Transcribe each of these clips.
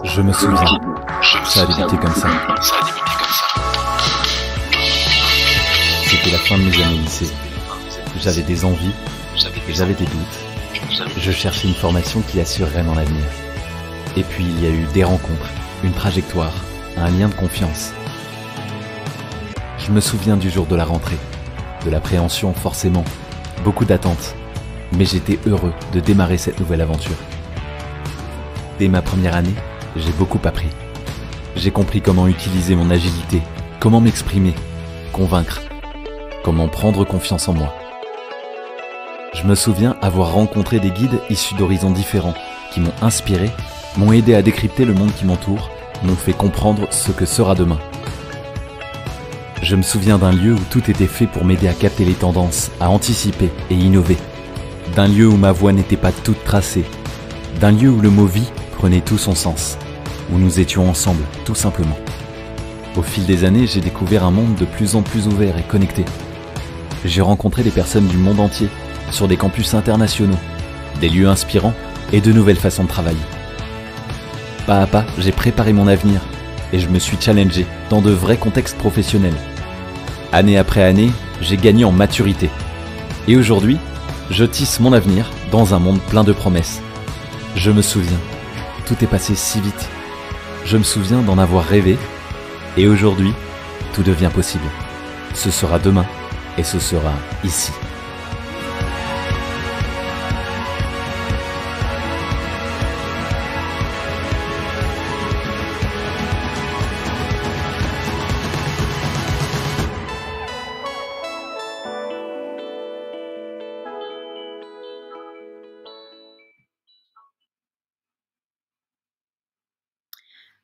Je me souviens, ça a débuté comme ça. C'était la fin de mes années lycée. J'avais des envies, j'avais des doutes. Je cherchais une formation qui assurerait mon avenir. Et puis il y a eu des rencontres, une trajectoire, un lien de confiance. Je me souviens du jour de la rentrée, de l'appréhension forcément, beaucoup d'attentes. Mais j'étais heureux de démarrer cette nouvelle aventure. Dès ma première année, j'ai beaucoup appris. J'ai compris comment utiliser mon agilité, comment m'exprimer, convaincre, comment prendre confiance en moi. Je me souviens avoir rencontré des guides issus d'horizons différents qui m'ont inspiré, m'ont aidé à décrypter le monde qui m'entoure, m'ont fait comprendre ce que sera demain. Je me souviens d'un lieu où tout était fait pour m'aider à capter les tendances, à anticiper et innover. D'un lieu où ma voix n'était pas toute tracée. D'un lieu où le mot vie prenait tout son sens. Où nous étions ensemble, tout simplement. Au fil des années, j'ai découvert un monde de plus en plus ouvert et connecté. J'ai rencontré des personnes du monde entier, sur des campus internationaux, des lieux inspirants et de nouvelles façons de travailler. Pas à pas, j'ai préparé mon avenir et je me suis challengé dans de vrais contextes professionnels. Année après année, j'ai gagné en maturité. Et aujourd'hui, je tisse mon avenir dans un monde plein de promesses. Je me souviens, tout est passé si vite. Je me souviens d'en avoir rêvé. Et aujourd'hui, tout devient possible. Ce sera demain et ce sera ici.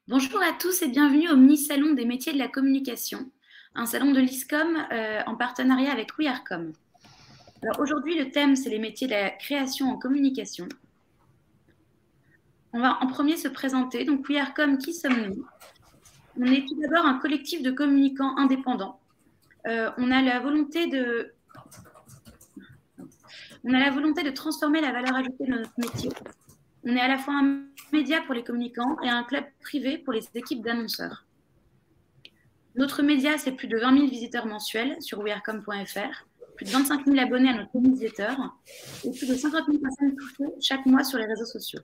Bonjour à tous et bienvenue au mini-salon des métiers de la communication, un salon de l'ISCOM en partenariat avec WeAreCom. Alors aujourd'hui, le thème, c'est les métiers de la création en communication. On va en premier se présenter. Donc WeAreCom, qui sommes-nous? On est tout d'abord un collectif de communicants indépendants. On a la volonté de transformer la valeur ajoutée de notre métier. On est à la fois un média pour les communicants et un club privé pour les équipes d'annonceurs. Notre média, c'est plus de 20 000 visiteurs mensuels sur wearecom.fr, plus de 25 000 abonnés à notre newsletter et plus de 50 000 personnes touchées chaque mois sur les réseaux sociaux.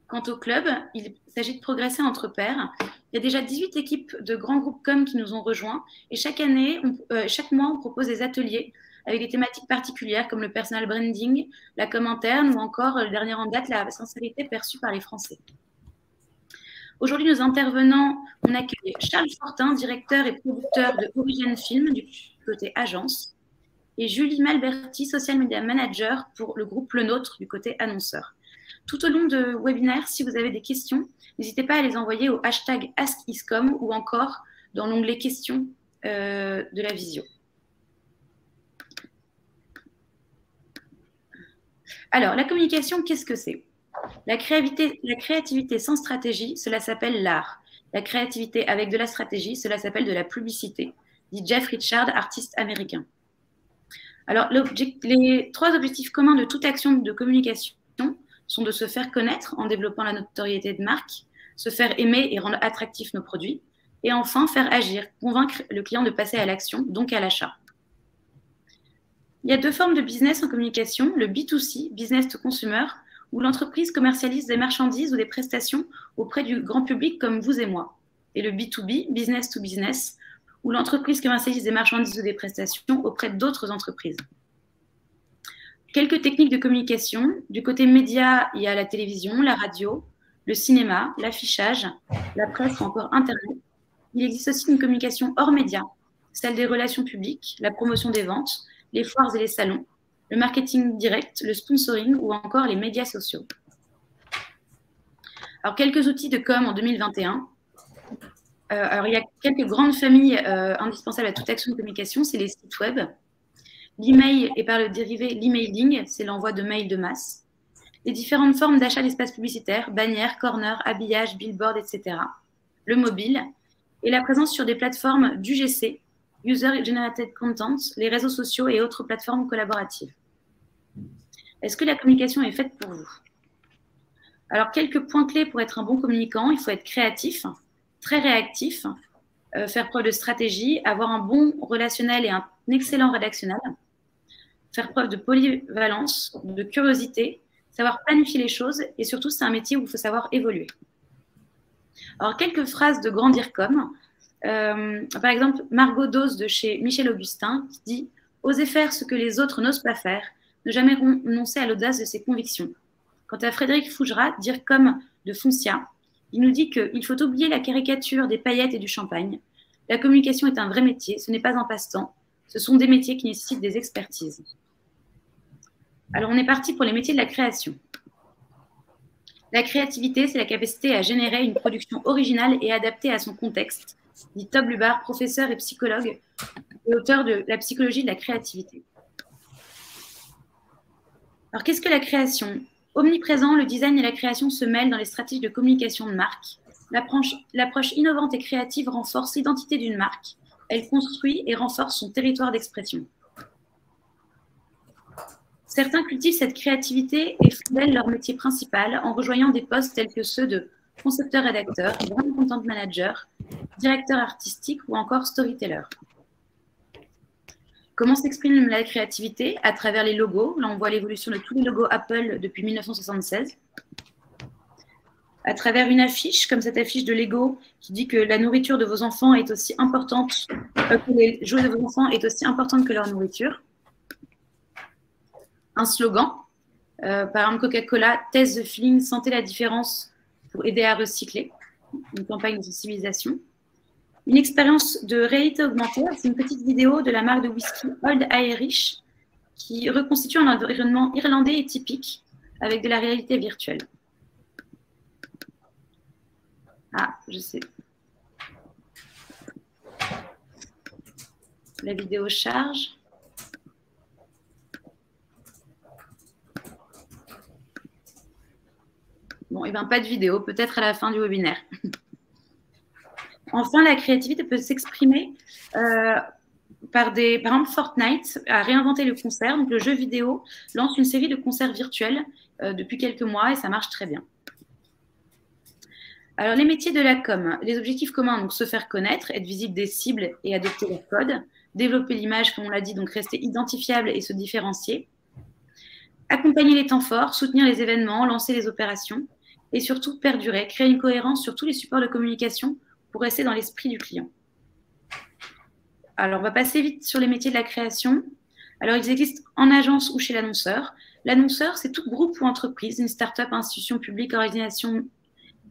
Quant au club, il s'agit de progresser entre pairs. Il y a déjà 18 équipes de grands groupes com qui nous ont rejoints et chaque mois, on propose des ateliers avec des thématiques particulières comme le personal branding, la com interne ou encore, le dernier en date, la sincérité perçue par les Français. Aujourd'hui, nos intervenants, on accueille Charles Fortin, directeur et producteur de Origin Film du côté agence, et Julie Malberti, social media manager pour le groupe Le Nôtre du côté annonceur. Tout au long de webinaire, si vous avez des questions, n'hésitez pas à les envoyer au hashtag AskISCOM ou encore dans l'onglet questions de la visio. Alors, la communication, qu'est-ce que c'est? La créativité sans stratégie, cela s'appelle l'art. La créativité avec de la stratégie, cela s'appelle de la publicité, dit Jeff Richard, artiste américain. Alors, les 3 objectifs communs de toute action de communication sont de se faire connaître en développant la notoriété de marque, se faire aimer et rendre attractifs nos produits, et enfin faire agir, convaincre le client de passer à l'action, donc à l'achat. Il y a 2 formes de business en communication, le B2C, business to consumer, où l'entreprise commercialise des marchandises ou des prestations auprès du grand public comme vous et moi, et le B2B, business to business, où l'entreprise commercialise des marchandises ou des prestations auprès d'autres entreprises. Quelques techniques de communication. Du côté média, il y a la télévision, la radio, le cinéma, l'affichage, la presse ou encore Internet. Il existe aussi une communication hors média, celle des relations publiques, la promotion des ventes, les foires et les salons, le marketing direct, le sponsoring ou encore les médias sociaux. Alors, quelques outils de com en 2021. Alors, il y a quelques grandes familles indispensables à toute action de communication, c'est les sites web. L'email et par le dérivé l'emailing, c'est l'envoi de mails de masse. Les différentes formes d'achat d'espaces publicitaires, bannières, corners, habillage, billboard, etc. Le mobile et la présence sur des plateformes d'UGC, User Generated Content, les réseaux sociaux et autres plateformes collaboratives. Est-ce que la communication est faite pour vous? Alors, quelques points clés pour être un bon communicant. Il faut être créatif, très réactif, faire preuve de stratégie, avoir un bon relationnel et un excellent rédactionnel, faire preuve de polyvalence, de curiosité, savoir planifier les choses et surtout, c'est un métier où il faut savoir évoluer. Alors, quelques phrases de grand DIRCOM. Par exemple, Margot Dose de chez Michel Augustin qui dit « Oser faire ce que les autres n'osent pas faire, ne jamais renoncer à l'audace de ses convictions ». Quant à Frédéric Fougerat, DIRCOM de Foncia, il nous dit qu'il faut oublier la caricature des paillettes et du champagne. La communication est un vrai métier, ce n'est pas un passe-temps. Ce sont des métiers qui nécessitent des expertises. Alors, on est parti pour les métiers de la création. La créativité, c'est la capacité à générer une production originale et adaptée à son contexte, dit Tob Lubar, professeur et psychologue et auteur de La psychologie de la créativité. Alors, qu'est-ce que la création ? Omniprésent, le design et la création se mêlent dans les stratégies de communication de marque. L'approche innovante et créative renforce l'identité d'une marque. Elle construit et renforce son territoire d'expression. Certains cultivent cette créativité et font leur métier principal en rejoignant des postes tels que ceux de concepteur-rédacteur, brand content manager, directeur artistique ou encore storyteller. Comment s'exprime la créativité? À travers les logos. Là, on voit l'évolution de tous les logos Apple depuis 1976. À travers une affiche, comme cette affiche de Lego, qui dit que la nourriture de vos enfants est aussi importante, que les jouets de vos enfants est aussi importante que leur nourriture. Un slogan, par exemple Coca-Cola, Taste the feeling, sentez la différence pour aider à recycler. Une campagne de sensibilisation. Une expérience de réalité augmentée, c'est une petite vidéo de la marque de whisky Old Irish qui reconstitue un environnement irlandais et typique avec de la réalité virtuelle. Ah, je sais. La vidéo charge. Bon, et bien pas de vidéo, peut-être à la fin du webinaire. Enfin, la créativité peut s'exprimer par exemple, Fortnite a réinventé le concert. Donc, le jeu vidéo lance une série de concerts virtuels depuis quelques mois et ça marche très bien. Alors, les métiers de la com, les objectifs communs, donc se faire connaître, être visible des cibles et adopter leur code, développer l'image, comme on l'a dit, donc rester identifiable et se différencier, accompagner les temps forts, soutenir les événements, lancer les opérations et surtout perdurer, créer une cohérence sur tous les supports de communication pour rester dans l'esprit du client. Alors, on va passer vite sur les métiers de la création. Alors, ils existent en agence ou chez l'annonceur. L'annonceur, c'est tout groupe ou entreprise, une start-up, institution publique, organisation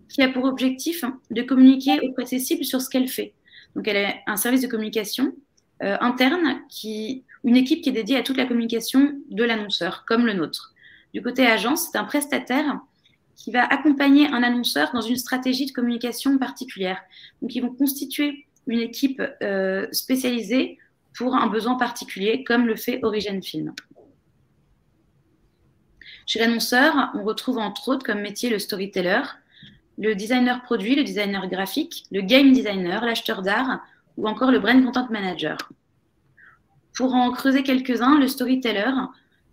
qui a pour objectif de communiquer auprès de ses cibles sur ce qu'elle fait. Donc, elle a un service de communication interne, une équipe qui est dédiée à toute la communication de l'annonceur, comme le nôtre. Du côté agence, c'est un prestataire qui va accompagner un annonceur dans une stratégie de communication particulière. Donc, ils vont constituer une équipe spécialisée pour un besoin particulier, comme le fait Origin Film. Chez l'annonceur, on retrouve entre autres comme métier le storyteller, le designer produit, le designer graphique, le game designer, l'acheteur d'art ou encore le brand content manager. Pour en creuser quelques-uns, le storyteller,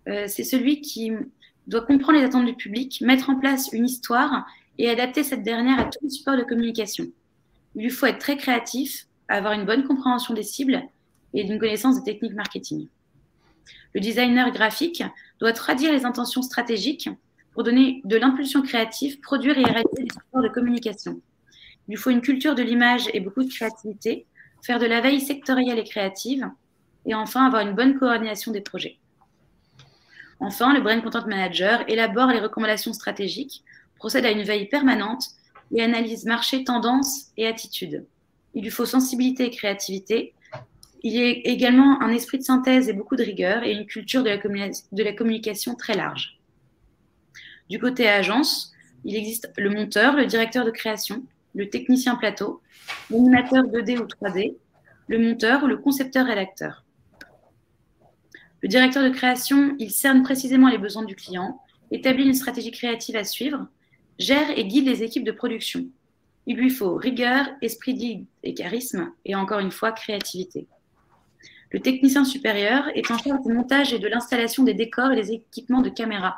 c'est celui qui doit comprendre les attentes du public, mettre en place une histoire et adapter cette dernière à tous les supports de communication. Il lui faut être très créatif, avoir une bonne compréhension des cibles et d'une connaissance des techniques marketing. Le designer graphique doit traduire les intentions stratégiques pour donner de l'impulsion créative, produire et réaliser des supports de communication. Il lui faut une culture de l'image et beaucoup de créativité, faire de la veille sectorielle et créative, et enfin avoir une bonne coordination des projets. Enfin, le brand content manager élabore les recommandations stratégiques, procède à une veille permanente et analyse marché, tendance et attitude. Il lui faut sensibilité et créativité. Il y a également un esprit de synthèse et beaucoup de rigueur et une culture de la communication très large. Du côté agence, il existe le monteur, le directeur de création, le technicien plateau, l'animateur 2D ou 3D, le monteur ou le concepteur-rédacteur. Le directeur de création, il cerne précisément les besoins du client, établit une stratégie créative à suivre, gère et guide les équipes de production. Il lui faut rigueur, esprit d'idée et charisme, et encore une fois, créativité. Le technicien supérieur est en charge du montage et de l'installation des décors et des équipements de caméra.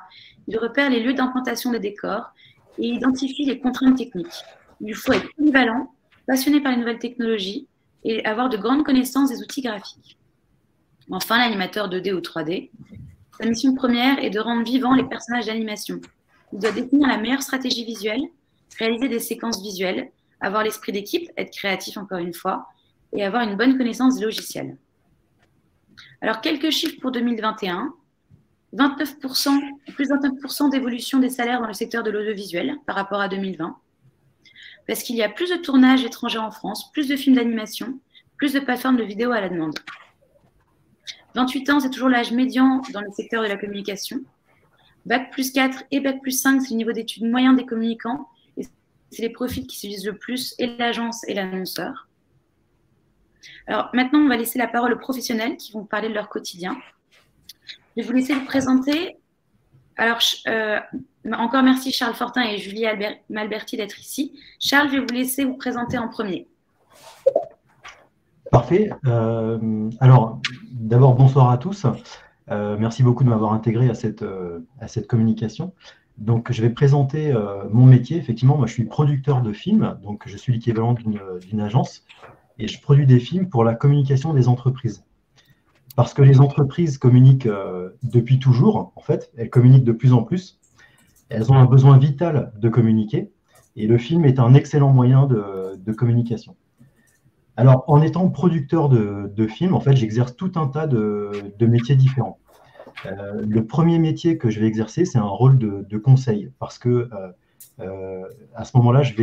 Il repère les lieux d'implantation des décors et identifie les contraintes techniques. Il faut être polyvalent, passionné par les nouvelles technologies et avoir de grandes connaissances des outils graphiques. Enfin, l'animateur 2D ou 3D, sa mission première est de rendre vivants les personnages d'animation. Il doit définir la meilleure stratégie visuelle, réaliser des séquences visuelles, avoir l'esprit d'équipe, être créatif encore une fois, et avoir une bonne connaissance des logiciels. Alors, quelques chiffres pour 2021. 29%, plus de 29% d'évolution des salaires dans le secteur de l'audiovisuel par rapport à 2020. Parce qu'il y a plus de tournages étrangers en France, plus de films d'animation, plus de plateformes de vidéo à la demande. 28 ans, c'est toujours l'âge médian dans le secteur de la communication. Bac plus 4 et Bac plus 5, c'est le niveau d'études moyen des communicants. Et c'est les profils qui s'utilisent le plus, et l'agence et l'annonceur. Alors maintenant, on va laisser la parole aux professionnels qui vont parler de leur quotidien. Je vais vous laisser vous présenter. Alors, encore merci Charles Fortin et Julie Malberti d'être ici. Charles, je vais vous laisser vous présenter en premier. Parfait. Alors, d'abord, bonsoir à tous. Merci beaucoup de m'avoir intégré à cette communication. Donc, je vais présenter mon métier. Effectivement, moi, je suis producteur de films. Donc, je suis l'équivalent d'une agence. Et je produis des films pour la communication des entreprises. Parce que les entreprises communiquent depuis toujours, en fait, elles communiquent de plus en plus. Elles ont un besoin vital de communiquer et le film est un excellent moyen de communication. Alors, en étant producteur de films, en fait, j'exerce tout un tas de métiers différents. Le premier métier que je vais exercer, c'est un rôle de conseil parce que à ce moment-là, je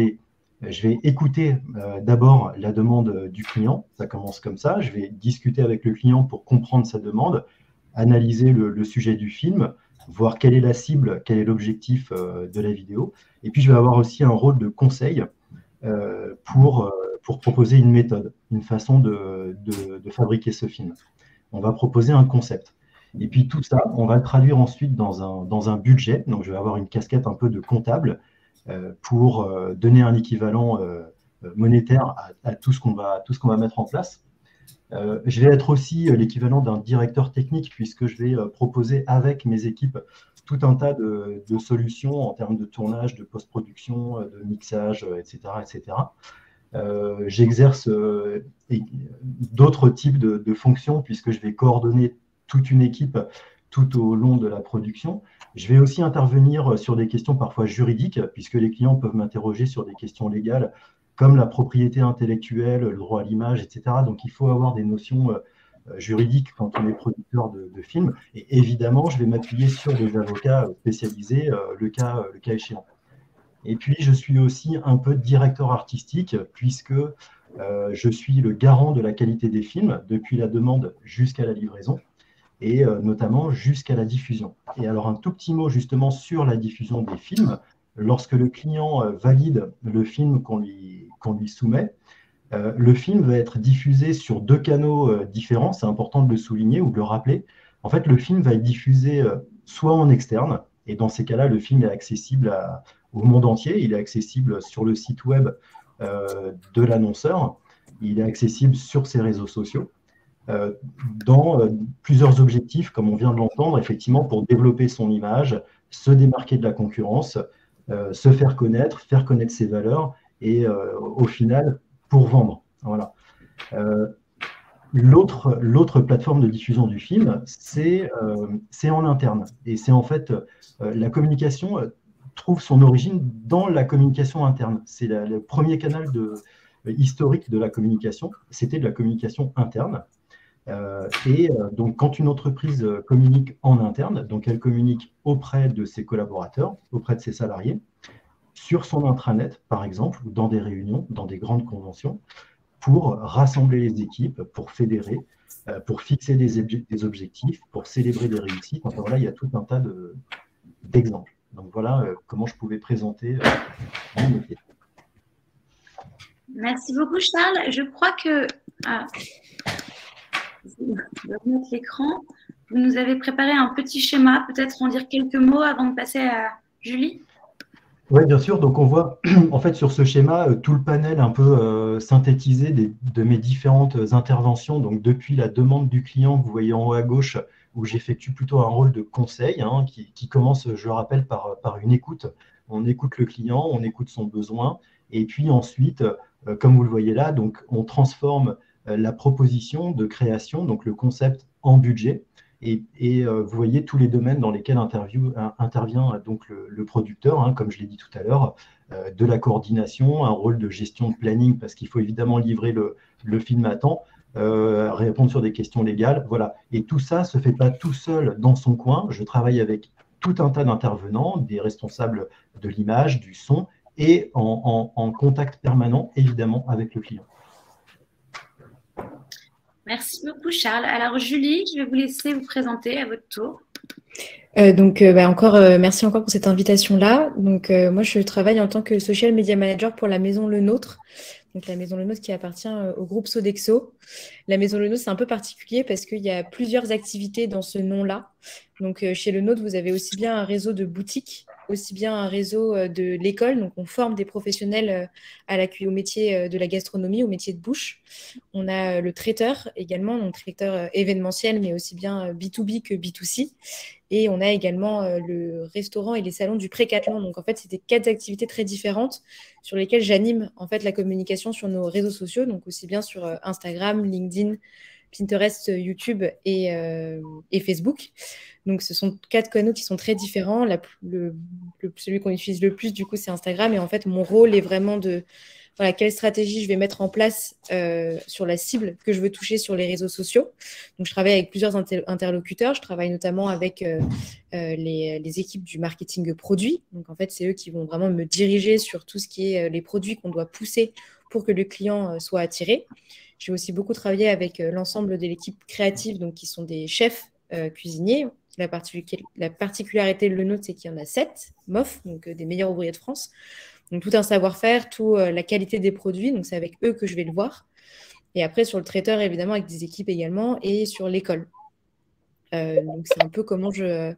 vais écouter d'abord la demande du client, ça commence comme ça, je vais discuter avec le client pour comprendre sa demande, analyser le sujet du film, voir quelle est la cible, quel est l'objectif de la vidéo, et puis je vais avoir aussi un rôle de conseil pour proposer une méthode, une façon de fabriquer ce film. On va proposer un concept. Et puis tout ça, on va le traduire ensuite dans un budget, donc je vais avoir une casquette un peu de comptable, pour donner un équivalent monétaire à tout ce qu'on va mettre en place. Je vais être aussi l'équivalent d'un directeur technique puisque je vais proposer avec mes équipes tout un tas de solutions en termes de tournage, de post-production, de mixage, etc. etc. J'exerce d'autres types de fonctions puisque je vais coordonner toute une équipe tout au long de la production. Je vais aussi intervenir sur des questions parfois juridiques, puisque les clients peuvent m'interroger sur des questions légales, comme la propriété intellectuelle, le droit à l'image, etc. Donc, il faut avoir des notions juridiques quand on est producteur de films. Et évidemment, je vais m'appuyer sur des avocats spécialisés, le cas échéant. Et puis, je suis aussi un peu directeur artistique, puisque je suis le garant de la qualité des films, depuis la demande jusqu'à la livraison, et notamment jusqu'à la diffusion. Et alors, un tout petit mot justement sur la diffusion des films. Lorsque le client valide le film qu'on lui soumet, le film va être diffusé sur 2 canaux différents, c'est important de le souligner ou de le rappeler. En fait, le film va être diffusé soit en externe, et dans ces cas-là, le film est accessible au monde entier, il est accessible sur le site web de l'annonceur, il est accessible sur ses réseaux sociaux, dans plusieurs objectifs, comme on vient de l'entendre, effectivement, pour développer son image, se démarquer de la concurrence, se faire connaître ses valeurs et au final, pour vendre. Voilà. L'autre plateforme de diffusion du film, c'est en interne. Et c'est en fait, la communication trouve son origine dans la communication interne. C'est le premier canal historique de la communication, c'était de la communication interne. Donc, quand une entreprise communique en interne, donc elle communique auprès de ses collaborateurs, auprès de ses salariés, sur son intranet, par exemple, ou dans des réunions, dans des grandes conventions, pour rassembler les équipes, pour fédérer, pour fixer des objectifs, pour célébrer des réussites. Enfin, voilà, il y a tout un tas d'exemples. Donc, voilà comment je pouvais présenter mon métier. Merci beaucoup, Charles. Je crois que... je vais remettre l'écran. Vous nous avez préparé un petit schéma. Peut-être en dire quelques mots avant de passer à Julie. Oui, bien sûr. Donc, on voit en fait sur ce schéma tout le panel un peu synthétisé de mes différentes interventions. Donc, depuis la demande du client que vous voyez en haut à gauche, où j'effectue plutôt un rôle de conseil, qui commence, je le rappelle, par une écoute on écoute le client, on écoute son besoin, et puis ensuite, comme vous le voyez là, donc on transforme la proposition de création, donc le concept, en budget. Et vous voyez tous les domaines dans lesquels intervient donc le producteur, hein, comme je l'ai dit tout à l'heure, de la coordination, un rôle de gestion de planning, parce qu'il faut évidemment livrer le film à temps, répondre sur des questions légales. Voilà. Et tout ça ne se fait pas tout seul dans son coin. Je travaille avec tout un tas d'intervenants, des responsables de l'image, du son, et en contact permanent, évidemment, avec le client. Merci beaucoup, Charles. Alors, Julie, je vais vous laisser vous présenter à votre tour. Merci encore pour cette invitation-là. Donc, moi, je travaille en tant que social media manager pour la Maison Le Nôtre. Donc, la Maison Le Nôtre qui appartient au groupe Sodexo. La Maison Le Nôtre, c'est un peu particulier parce qu'il y a plusieurs activités dans ce nom-là. Donc, chez Le Nôtre, vous avez aussi bien un réseau de boutiques, aussi bien un réseau de l'école. Donc, on forme des professionnels au métier de la gastronomie, au métier de bouche. On a le traiteur également, donc traiteur événementiel, mais aussi bien B2B que B2C. Et on a également le restaurant et les salons du Pré-Catelan. Donc, en fait, c'est des 4 activités très différentes sur lesquelles j'anime en fait la communication sur nos réseaux sociaux, donc aussi bien sur Instagram, LinkedIn, Pinterest, YouTube et Facebook. Donc, ce sont 4 canaux qui sont très différents. Celui qu'on utilise le plus, du coup, c'est Instagram. Et en fait, mon rôle est vraiment de quelle stratégie je vais mettre en place sur la cible que je veux toucher sur les réseaux sociaux. Donc, je travaille avec plusieurs interlocuteurs. Je travaille notamment avec les équipes du marketing produit. Donc, en fait, c'est eux qui vont vraiment me diriger sur tout ce qui est les produits qu'on doit pousser pour que le client soit attiré. J'ai aussi beaucoup travaillé avec l'ensemble de l'équipe créative, donc qui sont des chefs cuisiniers. La particularité de Le Nôtre, c'est qu'il y en a 7 MOF, donc des meilleurs ouvriers de France. Donc, tout un savoir-faire, toute la qualité des produits. Donc, c'est avec eux que je vais le voir. Et après, sur le traiteur, évidemment, avec des équipes également. Et sur l'école. Donc, c'est un peu comment je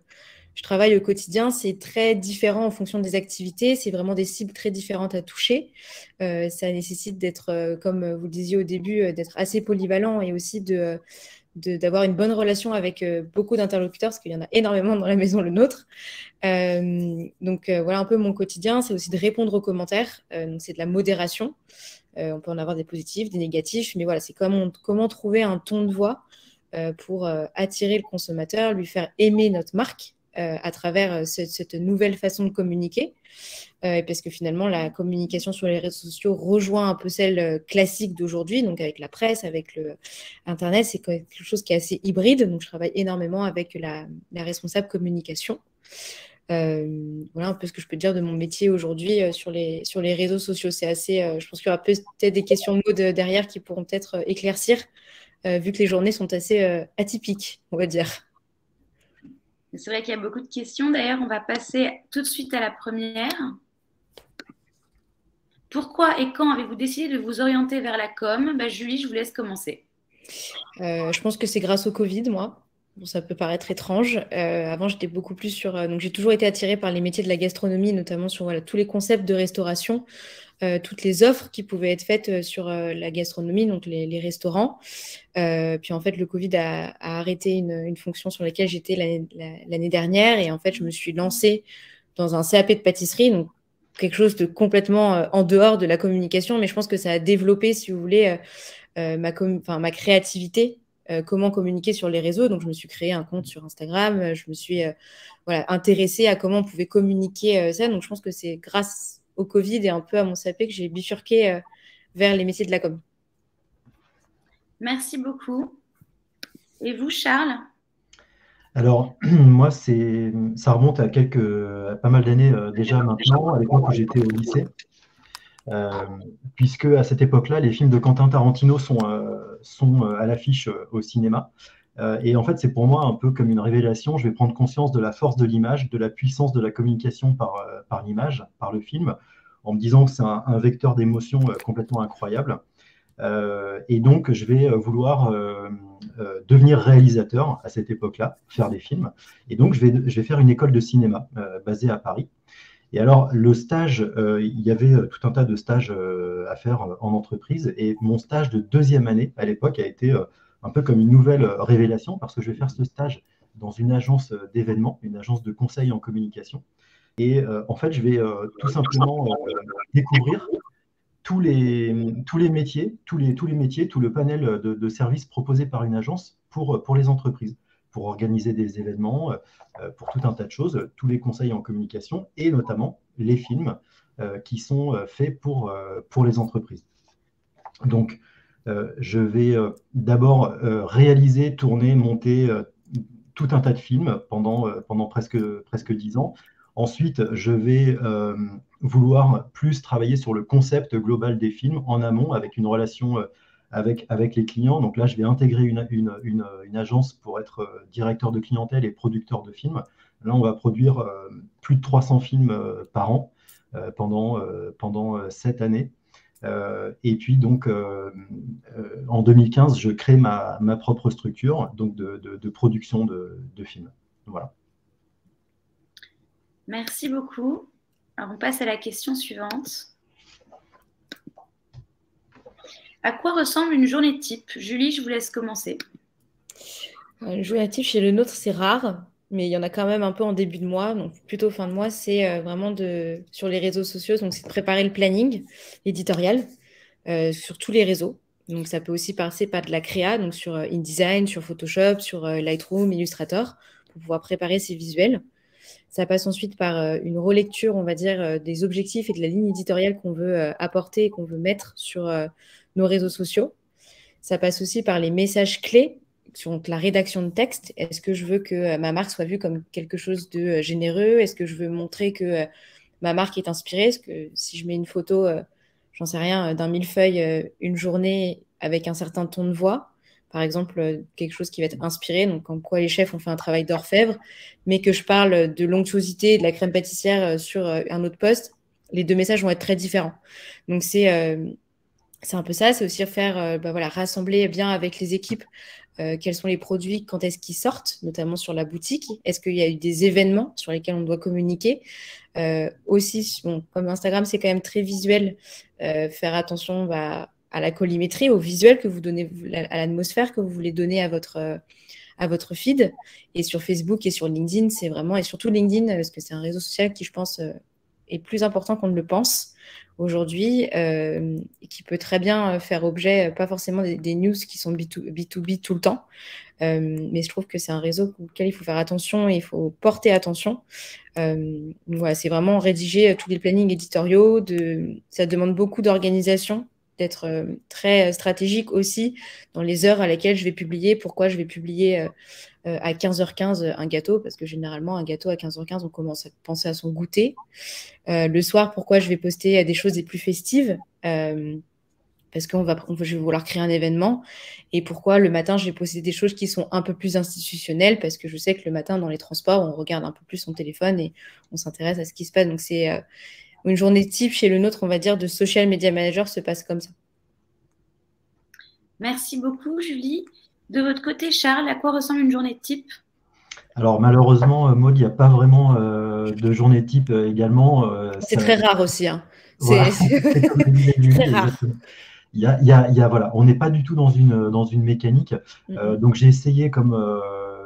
travaille au quotidien. C'est très différent en fonction des activités. C'est vraiment des cibles très différentes à toucher. Ça nécessite d'être, comme vous le disiez au début, d'être assez polyvalent et aussi d'avoir une bonne relation avec beaucoup d'interlocuteurs, parce qu'il y en a énormément dans la Maison Le Nôtre. Voilà un peu mon quotidien. C'est aussi de répondre aux commentaires. Donc, c'est de la modération. On peut en avoir des positifs, des négatifs, mais voilà, c'est comment trouver un ton de voix pour attirer le consommateur, lui faire aimer notre marque à travers cette nouvelle façon de communiquer. Parce que finalement, la communication sur les réseaux sociaux rejoint un peu celle classique d'aujourd'hui, donc avec la presse, avec Internet, c'est quelque chose qui est assez hybride. Donc, je travaille énormément avec la responsable communication. Voilà un peu ce que je peux dire de mon métier aujourd'hui sur les réseaux sociaux. C'est assez, je pense qu'il y aura peut-être des questions de mots derrière qui pourront peut-être éclaircir, vu que les journées sont assez atypiques, on va dire. C'est vrai qu'il y a beaucoup de questions. D'ailleurs, on va passer tout de suite à la première. Pourquoi et quand avez-vous décidé de vous orienter vers la com ? Julie, je vous laisse commencer. Je pense que c'est grâce au Covid, moi. Bon, ça peut paraître étrange. Avant, j'étais beaucoup plus sur... donc, j'ai toujours été attirée par les métiers de la gastronomie, notamment sur tous les concepts de restauration, toutes les offres qui pouvaient être faites sur la gastronomie, donc les restaurants. Puis, en fait, le Covid a arrêté une fonction sur laquelle j'étais l'année dernière. Et en fait, je me suis lancée dans un CAP de pâtisserie, donc quelque chose de complètement en dehors de la communication. Mais je pense que ça a développé, si vous voulez, ma créativité. Comment communiquer sur les réseaux. Donc, je me suis créé un compte sur Instagram. Je me suis intéressée à comment on pouvait communiquer ça. Donc, je pense que c'est grâce au Covid et un peu à mon CAP que j'ai bifurqué vers les métiers de la com. Merci beaucoup. Et vous, Charles ? Alors, moi, ça remonte à pas mal d'années déjà maintenant, à l'époque où j'étais au lycée. Puisque à cette époque-là, les films de Quentin Tarantino sont à l'affiche au cinéma. Et en fait, c'est pour moi un peu comme une révélation. Je vais prendre conscience de la force de l'image, de la puissance de la communication par l'image, par le film, en me disant que c'est un vecteur d'émotion complètement incroyable. Et donc, je vais vouloir devenir réalisateur à cette époque-là, faire des films. Et donc, je vais faire une école de cinéma basée à Paris. Et alors, le stage, il y avait tout un tas de stages à faire en entreprise. Et mon stage de 2e année, à l'époque, a été un peu comme une nouvelle révélation, parce que je vais faire ce stage dans une agence d'événements, une agence de conseil en communication. Et en fait, je vais tout simplement découvrir tous les métiers, tout le panel de services proposés par une agence pour les entreprises, pour organiser des événements, pour tout un tas de choses, tous les conseils en communication et notamment les films qui sont faits pour les entreprises. Donc, je vais d'abord réaliser, tourner, monter tout un tas de films pendant presque 10 ans. Ensuite, je vais vouloir plus travailler sur le concept global des films en amont avec une relation avec les clients. Donc là, je vais intégrer une agence pour être directeur de clientèle et producteur de films. Là, on va produire plus de 300 films par an pendant 7 années. Et puis donc en 2015, je crée ma propre structure donc de production de films. Voilà. Merci beaucoup. Alors, on passe à la question suivante. À quoi ressemble une journée type? Julie, je vous laisse commencer. Une journée type chez Le Nôtre, c'est rare, mais il y en a quand même un peu en début de mois, donc plutôt fin de mois. C'est vraiment sur les réseaux sociaux, donc c'est de préparer le planning éditorial sur tous les réseaux. Donc ça peut aussi passer par de la créa, donc sur InDesign, sur Photoshop, sur Lightroom, Illustrator, pour pouvoir préparer ces visuels. Ça passe ensuite par une relecture, on va dire, des objectifs et de la ligne éditoriale qu'on veut apporter et qu'on veut mettre sur nos réseaux sociaux. Ça passe aussi par les messages clés, donc la rédaction de texte. Est-ce que je veux que ma marque soit vue comme quelque chose de généreux? Est-ce que je veux montrer que ma marque est inspirée? Est-ce que si je mets une photo, j'en sais rien, d'un millefeuille une journée avec un certain ton de voix, par exemple, quelque chose qui va être inspiré, donc comme quoi les chefs ont fait un travail d'orfèvre, mais que je parle de l'onctuosité, de la crème pâtissière sur un autre post, les deux messages vont être très différents. Donc, c'est un peu ça, c'est aussi faire, rassembler bien avec les équipes quels sont les produits, quand est-ce qu'ils sortent, notamment sur la boutique. Est-ce qu'il y a eu des événements sur lesquels on doit communiquer aussi, bon, comme Instagram, c'est quand même très visuel, faire attention à la collimétrie, au visuel que vous donnez, à l'atmosphère que vous voulez donner à votre feed. Et sur Facebook et sur LinkedIn, c'est vraiment, et surtout LinkedIn, parce que c'est un réseau social qui, je pense, est plus important qu'on ne le pense aujourd'hui, et qui peut très bien faire objet, pas forcément des news qui sont B2B tout le temps, mais je trouve que c'est un réseau auquel il faut faire attention et il faut porter attention. Voilà, c'est vraiment rédiger tous les plannings éditoriaux, ça demande beaucoup d'organisation, d'être très stratégique aussi dans les heures à laquelle je vais publier. Pourquoi je vais publier à 15h15 un gâteau? Parce que généralement, un gâteau à 15h15, on commence à penser à son goûter. Le soir, pourquoi je vais poster des choses les plus festives? Parce que je vais vouloir créer un événement. Et pourquoi le matin, je vais poster des choses qui sont un peu plus institutionnelles? Parce que je sais que le matin, dans les transports, on regarde un peu plus son téléphone et on s'intéresse à ce qui se passe. Donc, c'est une journée type chez Le Nôtre, on va dire, de social media manager se passe comme ça. Merci beaucoup, Julie. De votre côté, Charles, à quoi ressemble une journée type? Alors, malheureusement, Maud, il n'y a pas vraiment de journée type également. C'est très rare aussi. Hein. Voilà, c'est très rare. Voilà, on n'est pas du tout dans une mécanique. Donc, j'ai essayé, comme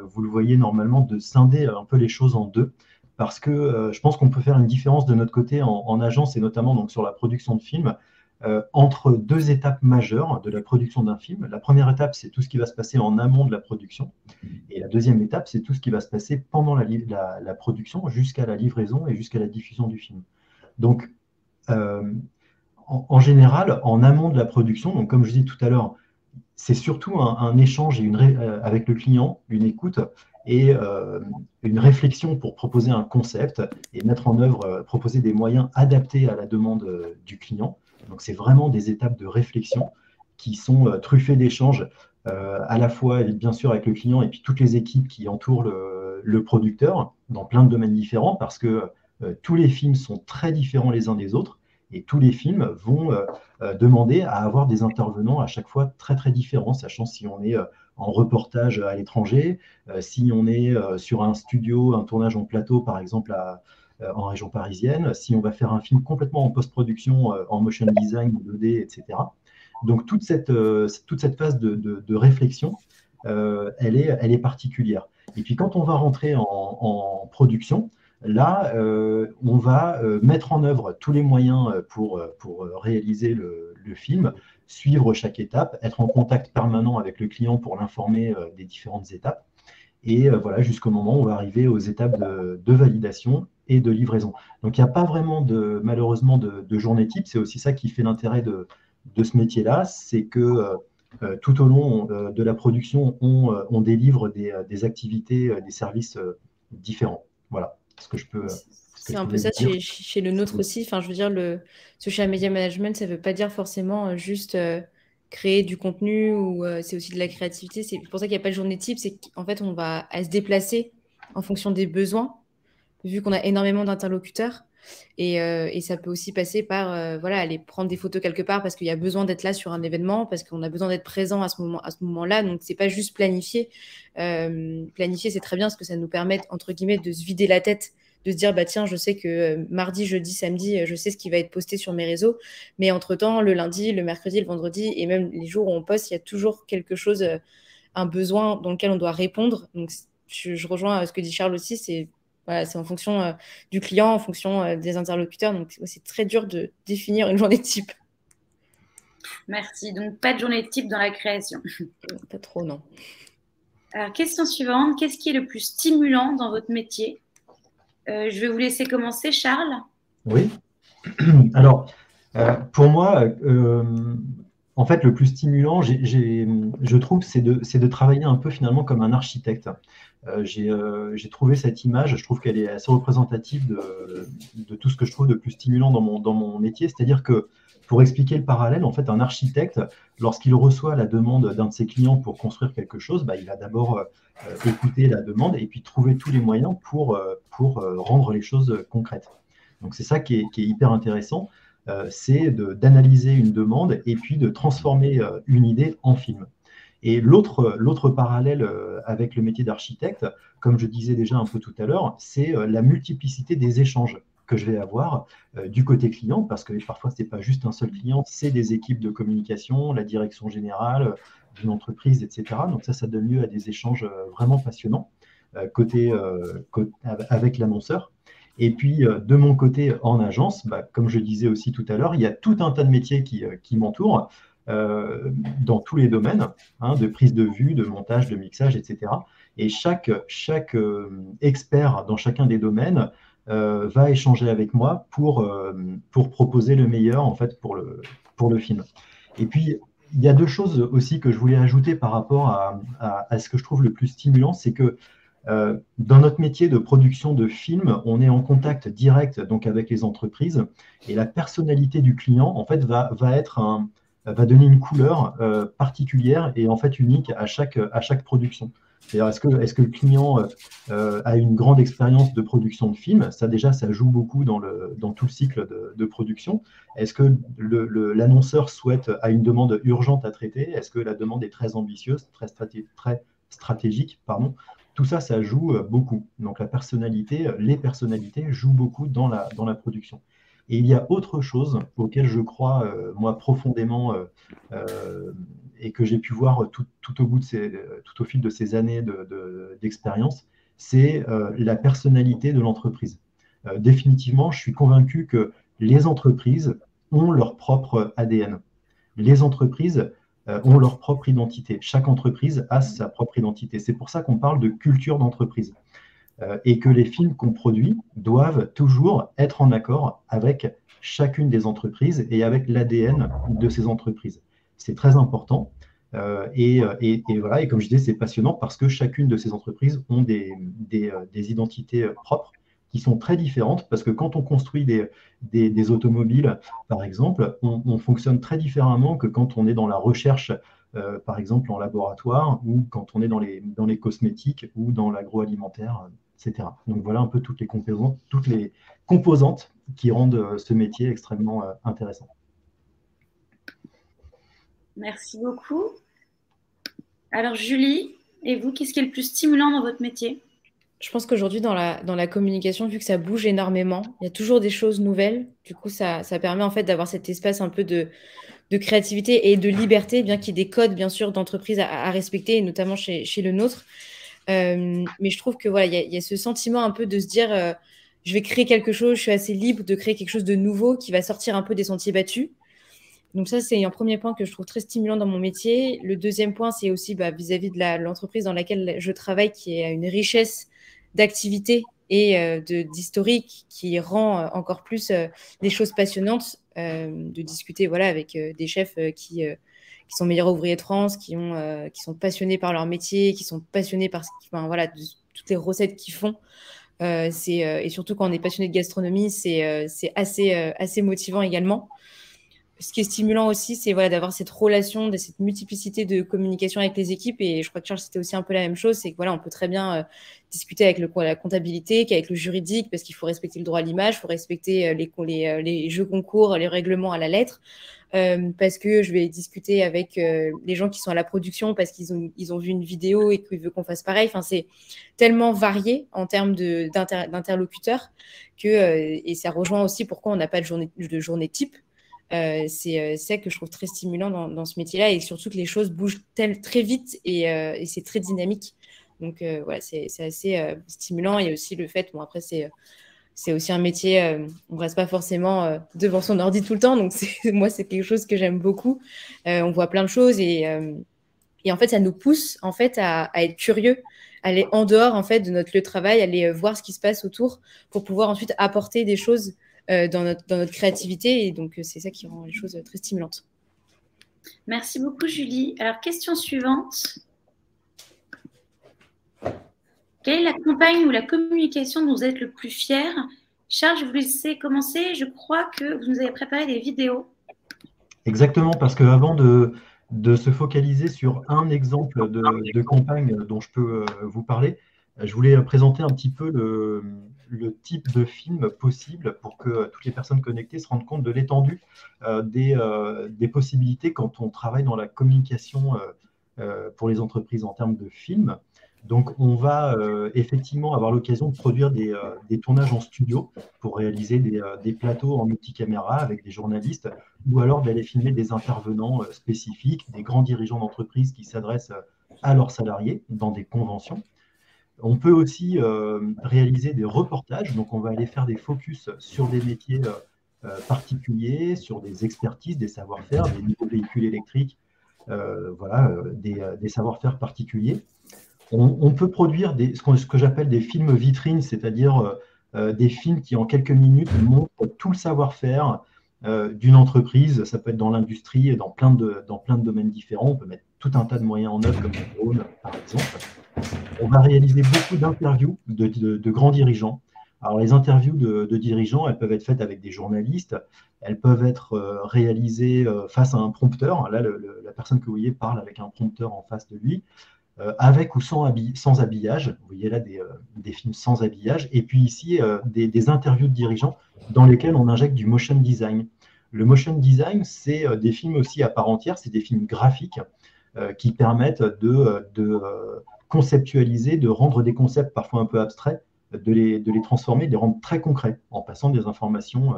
vous le voyez normalement, de scinder un peu les choses en deux. Parce que je pense qu'on peut faire une différence de notre côté en agence et notamment donc, sur la production de films entre deux étapes majeures de la production d'un film. La première étape, c'est tout ce qui va se passer en amont de la production. Et la deuxième étape, c'est tout ce qui va se passer pendant la production jusqu'à la livraison et jusqu'à la diffusion du film. Donc, en général, en amont de la production, donc comme je disais tout à l'heure, c'est surtout un échange avec le client, une écoute et une réflexion pour proposer un concept et mettre en œuvre, proposer des moyens adaptés à la demande du client. Donc, c'est vraiment des étapes de réflexion qui sont truffées d'échanges à la fois, bien sûr, avec le client et puis toutes les équipes qui entourent le producteur dans plein de domaines différents parce que tous les films sont très différents les uns des autres et tous les films vont demander à avoir des intervenants à chaque fois très, très différents, sachant si on est en reportage à l'étranger, si on est sur un studio, un tournage en plateau, par exemple, en région parisienne, si on va faire un film complètement en post-production, en motion design, 2D, etc. Donc, toute cette phase de réflexion, elle est particulière. Et puis, quand on va rentrer en production, Là, on va mettre en œuvre tous les moyens pour réaliser le film, suivre chaque étape, être en contact permanent avec le client pour l'informer des différentes étapes. Et voilà, jusqu'au moment où on va arriver aux étapes de validation et de livraison. Donc, il n'y a pas vraiment, malheureusement, de journée type. C'est aussi ça qui fait l'intérêt de ce métier-là, c'est que tout au long de la production, on délivre des activités, des services différents. Voilà ce que je peux. C'est un peu ça chez le nôtre aussi. Enfin, je veux dire, le social media management, ça ne veut pas dire forcément juste créer du contenu ou c'est aussi de la créativité. C'est pour ça qu'il n'y a pas de journée type. C'est qu'en fait, on va se déplacer en fonction des besoins, vu qu'on a énormément d'interlocuteurs. Et ça peut aussi passer par voilà, aller prendre des photos quelque part parce qu'il y a besoin d'être là sur un événement, parce qu'on a besoin d'être présent à ce moment-là. Donc, ce n'est pas juste planifier. Planifier, c'est très bien parce que ça nous permet, entre guillemets, de se vider la tête, de se dire, bah, tiens, je sais que mardi, jeudi, samedi, je sais ce qui va être posté sur mes réseaux. Mais entre-temps, le lundi, le mercredi, le vendredi et même les jours où on poste, il y a toujours quelque chose, un besoin dans lequel on doit répondre. Donc, je rejoins ce que dit Charles aussi, c'est en fonction du client, en fonction des interlocuteurs. Donc, c'est très dur de définir une journée type. Merci. Donc, pas de journée type dans la création. Pas trop, non. Alors, question suivante. Qu'est-ce qui est le plus stimulant dans votre métier ? Je vais vous laisser commencer, Charles. Oui. Alors, pour moi, en fait, le plus stimulant, je trouve, c'est de travailler un peu finalement comme un architecte. J'ai trouvé cette image, je trouve qu'elle est assez représentative de tout ce que je trouve de plus stimulant dans mon métier. C'est-à-dire que, pour expliquer le parallèle, en fait, un architecte, lorsqu'il reçoit la demande d'un de ses clients pour construire quelque chose, bah, il va d'abord écouter la demande et puis trouver tous les moyens pour rendre les choses concrètes. Donc, c'est ça qui est hyper intéressant, c'est d'analyser une demande et puis de transformer une idée en film. Et l'autre parallèle avec le métier d'architecte, comme je disais déjà un peu tout à l'heure, c'est la multiplicité des échanges que je vais avoir du côté client, parce que parfois, ce n'est pas juste un seul client, c'est des équipes de communication, la direction générale d'une entreprise, etc. Donc ça donne lieu à des échanges vraiment passionnants avec l'annonceur. Et puis, de mon côté, en agence, bah, comme je disais aussi tout à l'heure, il y a tout un tas de métiers qui m'entourent dans tous les domaines, de prise de vue, de montage, de mixage, etc. Et chaque expert dans chacun des domaines va échanger avec moi pour proposer le meilleur en fait pour le film. Et puis il y a deux choses aussi que je voulais ajouter par rapport à ce que je trouve le plus stimulant, c'est que dans notre métier de production de films, on est en contact direct donc avec les entreprises et la personnalité du client en fait va donner une couleur particulière et en fait unique à chaque production. C'est-à-dire, est-ce que le client a une grande expérience de production de films? Ça, déjà, ça joue beaucoup dans tout le cycle de production. Est-ce que l'annonceur a une demande urgente à traiter? Est-ce que la demande est très ambitieuse, très stratégique, pardon? Tout ça, ça joue beaucoup. Donc, les personnalités jouent beaucoup dans la production. Et il y a autre chose auquel je crois, moi, profondément, et que j'ai pu voir tout au fil de ces années d'expérience, c'est la personnalité de l'entreprise. Définitivement, je suis convaincu que les entreprises ont leur propre ADN. Les entreprises ont leur propre identité. Chaque entreprise a sa propre identité. C'est pour ça qu'on parle de culture d'entreprise. Et que les films qu'on produit doivent toujours être en accord avec chacune des entreprises et avec l'ADN de ces entreprises. C'est très important. Et voilà, et comme je disais, c'est passionnant parce que chacune de ces entreprises ont des identités propres qui sont très différentes, parce que quand on construit des automobiles, par exemple, on fonctionne très différemment que quand on est dans la recherche, par exemple en laboratoire, ou quand on est dans les cosmétiques ou dans l'agroalimentaire, etc. Donc voilà un peu toutes les composantes qui rendent ce métier extrêmement intéressant. Merci beaucoup. Alors Julie, et vous, qu'est-ce qui est le plus stimulant dans votre métier? Je pense qu'aujourd'hui, dans la communication, vu que ça bouge énormément, il y a toujours des choses nouvelles. Du coup, ça permet en fait d'avoir cet espace un peu de créativité et de liberté, bien qu'il y ait des codes, bien sûr, d'entreprise à respecter, et notamment chez le nôtre. Mais je trouve que voilà, il y a ce sentiment un peu de se dire, je vais créer quelque chose, je suis assez libre de créer quelque chose de nouveau qui va sortir un peu des sentiers battus. Donc ça, c'est un premier point que je trouve très stimulant dans mon métier. Le deuxième point, c'est aussi vis-à-vis de l'entreprise dans laquelle je travaille, qui a une richesse d'activités et d'historique qui rend encore plus les choses passionnantes, de discuter avec des chefs qui sont meilleurs ouvriers de France, qui sont passionnés par leur métier, qui sont passionnés par de toutes les recettes qu'ils font. Et surtout quand on est passionné de gastronomie, c'est assez motivant également. Ce qui est stimulant aussi, c'est d'avoir cette relation, cette multiplicité de communication avec les équipes. Et je crois que Charles, c'était aussi un peu la même chose. C'est que on peut très bien discuter avec la comptabilité qu'avec le juridique, parce qu'il faut respecter le droit à l'image, il faut respecter les jeux concours, les règlements à la lettre. Parce que je vais discuter avec les gens qui sont à la production parce qu'ils ont vu une vidéo et qu'ils veulent qu'on fasse pareil. Enfin, c'est tellement varié en termes d'interlocuteurs et ça rejoint aussi pourquoi on n'a pas de journée type. C'est ça que je trouve très stimulant dans ce métier-là, et surtout que les choses bougent très vite et c'est très dynamique. Donc c'est assez stimulant. Il y a aussi le fait, après c'est aussi un métier, on ne reste pas forcément devant son ordi tout le temps, donc moi c'est quelque chose que j'aime beaucoup. On voit plein de choses et en fait ça nous pousse en fait à être curieux, aller en dehors en fait de notre lieu de travail, aller voir ce qui se passe autour pour pouvoir ensuite apporter des choses dans notre créativité, et donc c'est ça qui rend les choses très stimulantes. Merci beaucoup Julie. Alors question suivante. Quelle est la campagne ou la communication dont vous êtes le plus fier? Charles, je vous laisse commencer. Je crois que vous nous avez préparé des vidéos. Exactement, parce qu'avant de se focaliser sur un exemple de campagne dont je peux vous parler, je voulais présenter un petit peu le type de film possible pour que toutes les personnes connectées se rendent compte de l'étendue des possibilités quand on travaille dans la communication pour les entreprises en termes de films. Donc, on va effectivement avoir l'occasion de produire des tournages en studio pour réaliser des plateaux en multicaméra avec des journalistes, ou alors d'aller filmer des intervenants spécifiques, des grands dirigeants d'entreprise qui s'adressent à leurs salariés dans des conventions. On peut aussi réaliser des reportages, donc on va aller faire des focus sur des métiers particuliers, sur des expertises, des savoir-faire, des nouveaux véhicules électriques, des savoir-faire particuliers. On peut produire ce que j'appelle des films vitrines, c'est-à-dire des films qui, en quelques minutes, montrent tout le savoir-faire d'une entreprise. Ça peut être dans l'industrie et dans plein de domaines différents. On peut mettre tout un tas de moyens en œuvre, comme le drone, par exemple. On va réaliser beaucoup d'interviews de grands dirigeants. Alors, les interviews de dirigeants, elles peuvent être faites avec des journalistes, elles peuvent être réalisées face à un prompteur. Là, la personne que vous voyez parle avec un prompteur en face de lui. Avec ou sans habillage. Vous voyez là des films sans habillage. Et puis ici, des interviews de dirigeants dans lesquelles on injecte du motion design. Le motion design, c'est des films aussi à part entière, c'est des films graphiques qui permettent de conceptualiser, de rendre des concepts parfois un peu abstraits, de les transformer, de les rendre très concrets en passant des informations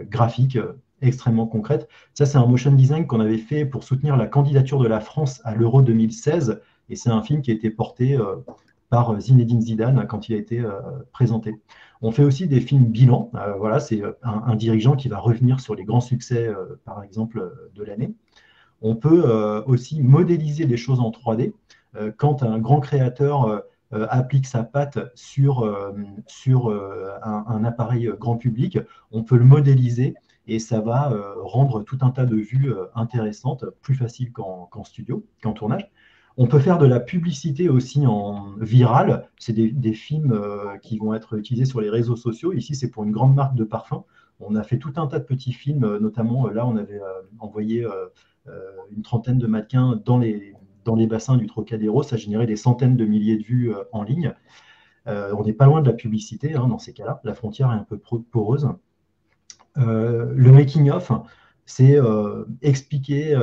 graphiques extrêmement concrète. Ça, c'est un motion design qu'on avait fait pour soutenir la candidature de la France à l'Euro 2016. Et c'est un film qui a été porté par Zinedine Zidane quand il a été présenté. On fait aussi des films bilans. C'est un dirigeant qui va revenir sur les grands succès, par exemple, de l'année. On peut aussi modéliser des choses en 3D. Quand un grand créateur applique sa patte sur un appareil grand public, on peut le modéliser et ça va rendre tout un tas de vues intéressantes, plus faciles qu'en studio, qu'en tournage. On peut faire de la publicité aussi en viral. C'est des films qui vont être utilisés sur les réseaux sociaux. Ici, c'est pour une grande marque de parfum. On a fait tout un tas de petits films, notamment là, on avait envoyé une trentaine de mannequins dans les bassins du Trocadéro. Ça générait des centaines de milliers de vues en ligne. On n'est pas loin de la publicité dans ces cas-là. La frontière est un peu poreuse. Le making-of, c'est expliquer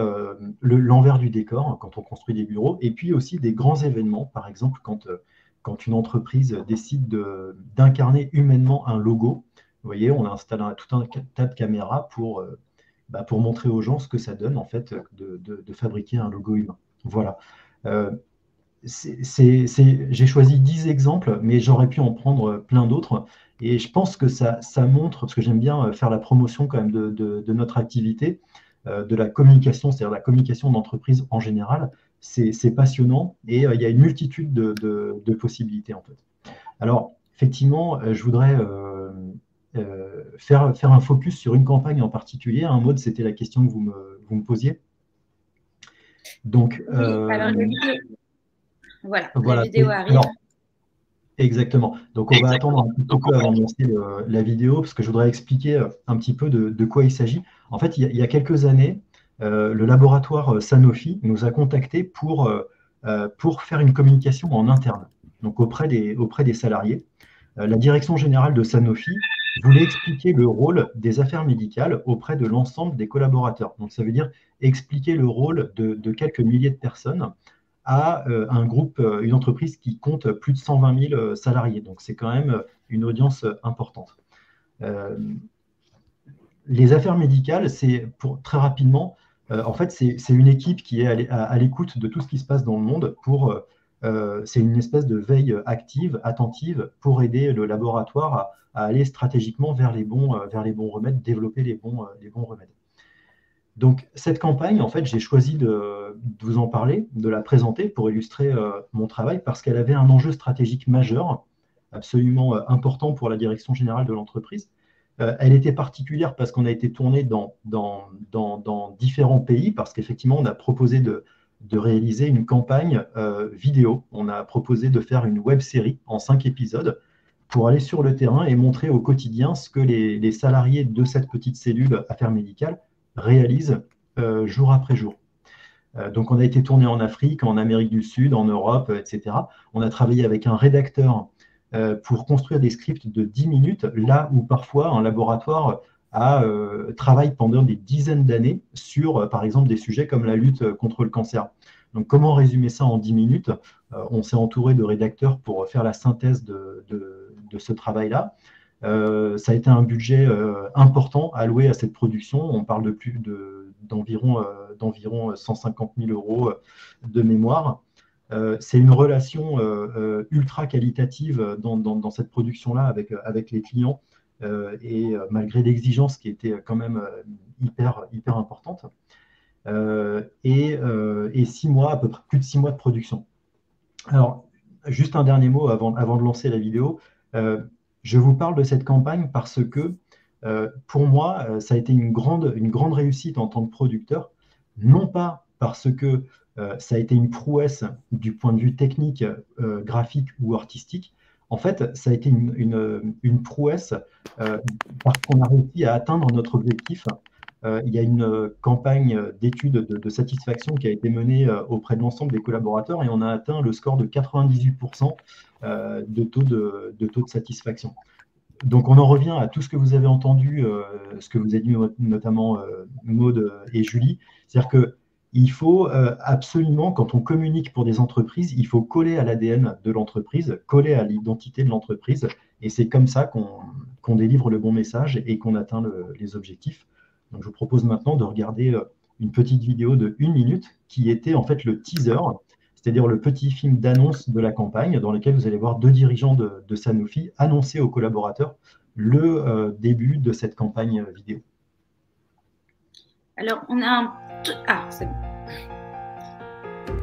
l'envers du décor quand on construit des bureaux, et puis aussi des grands événements. Par exemple, quand une entreprise décide d'incarner humainement un logo, vous voyez, on installe tout un tas de caméras pour montrer aux gens ce que ça donne en fait de fabriquer un logo humain. Voilà. j'ai choisi 10 exemples, mais j'aurais pu en prendre plein d'autres. Et je pense que ça montre, parce que j'aime bien faire la promotion quand même de notre activité, de la communication, c'est-à-dire la communication d'entreprise en général. C'est passionnant et il y a une multitude de possibilités en fait. Alors, effectivement, je voudrais faire un focus sur une campagne en particulier. Maud, c'était la question que vous me posiez. Donc, oui, alors la vidéo arrive. Alors, exactement. Donc, on va attendre un petit peu avant de lancer la vidéo parce que je voudrais expliquer un petit peu de quoi il s'agit. En fait, il y a quelques années, le laboratoire Sanofi nous a contactés pour faire une communication en interne, donc auprès des salariés. La direction générale de Sanofi voulait expliquer le rôle des affaires médicales auprès de l'ensemble des collaborateurs. Donc, ça veut dire expliquer le rôle de quelques milliers de personnes à un groupe, une entreprise qui compte plus de 120 000 salariés. Donc, c'est quand même une audience importante. Les affaires médicales, c'est très rapidement, en fait, c'est une équipe qui est à l'écoute de tout ce qui se passe dans le monde c'est une espèce de veille active, attentive, pour aider le laboratoire à aller stratégiquement vers les bons remèdes, développer les bons remèdes. Donc, cette campagne, en fait, j'ai choisi de vous en parler, de la présenter pour illustrer mon travail, parce qu'elle avait un enjeu stratégique majeur, absolument important pour la direction générale de l'entreprise. Elle était particulière parce qu'on a été tourné dans différents pays, parce qu'effectivement, on a proposé de réaliser une campagne vidéo. On a proposé de faire une web-série en 5 épisodes pour aller sur le terrain et montrer au quotidien ce que les salariés de cette petite cellule affaires médicales réalisent jour après jour. Donc, on a été tourné en Afrique, en Amérique du Sud, en Europe, etc. On a travaillé avec un rédacteur pour construire des scripts de 10 minutes, là où parfois un laboratoire travaille pendant des dizaines d'années sur, par exemple, des sujets comme la lutte contre le cancer. Donc, comment résumer ça en 10 minutes? On s'est entouré de rédacteurs pour faire la synthèse de ce travail-là. Ça a été un budget important alloué à cette production. On parle d'environ 150 000 € de mémoire. C'est une relation ultra qualitative dans cette production-là avec les clients. Et malgré l'exigence qui était quand même hyper importante. Et 6 mois, à peu près plus de 6 mois de production. Alors, juste un dernier mot avant de lancer la vidéo. Je vous parle de cette campagne parce que, pour moi, ça a été une grande réussite en tant que producteur, non pas parce que ça a été une prouesse du point de vue technique, graphique ou artistique. En fait, ça a été une prouesse parce qu'on a réussi à atteindre notre objectif. Il y a une campagne d'études de satisfaction qui a été menée auprès de l'ensemble des collaborateurs et on a atteint le score de 98% de taux de satisfaction. Donc, on en revient à tout ce que vous avez entendu, ce que vous avez dit notamment Maud et Julie. C'est-à-dire qu'il faut absolument, quand on communique pour des entreprises, il faut coller à l'ADN de l'entreprise, coller à l'identité de l'entreprise. Et c'est comme ça qu'on délivre le bon message et qu'on atteint les objectifs. Donc, je vous propose maintenant de regarder une petite vidéo de 1 minute qui était en fait le teaser, c'est-à-dire le petit film d'annonce de la campagne dans lequel vous allez voir 2 dirigeants de Sanofi annoncer aux collaborateurs le début de cette campagne vidéo. Alors, on a un... Ah, c'est bon.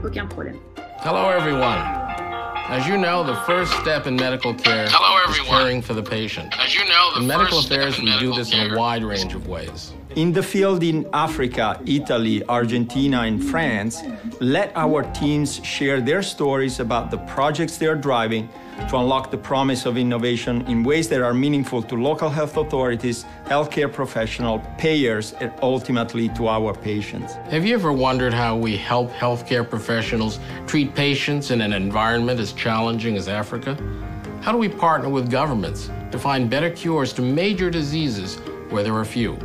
Aucun problème. Hello, everyone. As you know, the first step in medical care is caring for the patient. In medical affairs, we do this in a wide range of ways. In the field in Africa, Italy, Argentina, and France, let our teams share their stories about the projects they are driving to unlock the promise of innovation in ways that are meaningful to local health authorities, healthcare professionals, payers, and ultimately to our patients. Have you ever wondered how we help healthcare professionals treat patients in an environment as challenging as Africa? How do we partner with governments to find better cures to major diseases where there are few?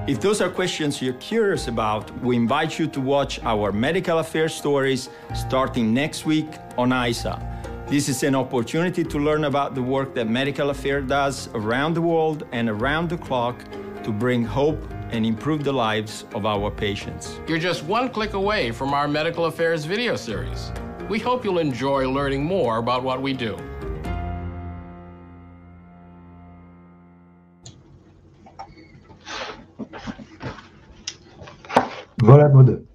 If those are questions you're curious about, we invite you to watch our medical affairs stories starting next week on ISA. This is an opportunity to learn about the work that Medical Affairs does around the world and around the clock to bring hope and improve the lives of our patients. You're just 1 click away from our Medical Affairs video series. We hope you'll enjoy learning more about what we do. Voilà, Maud.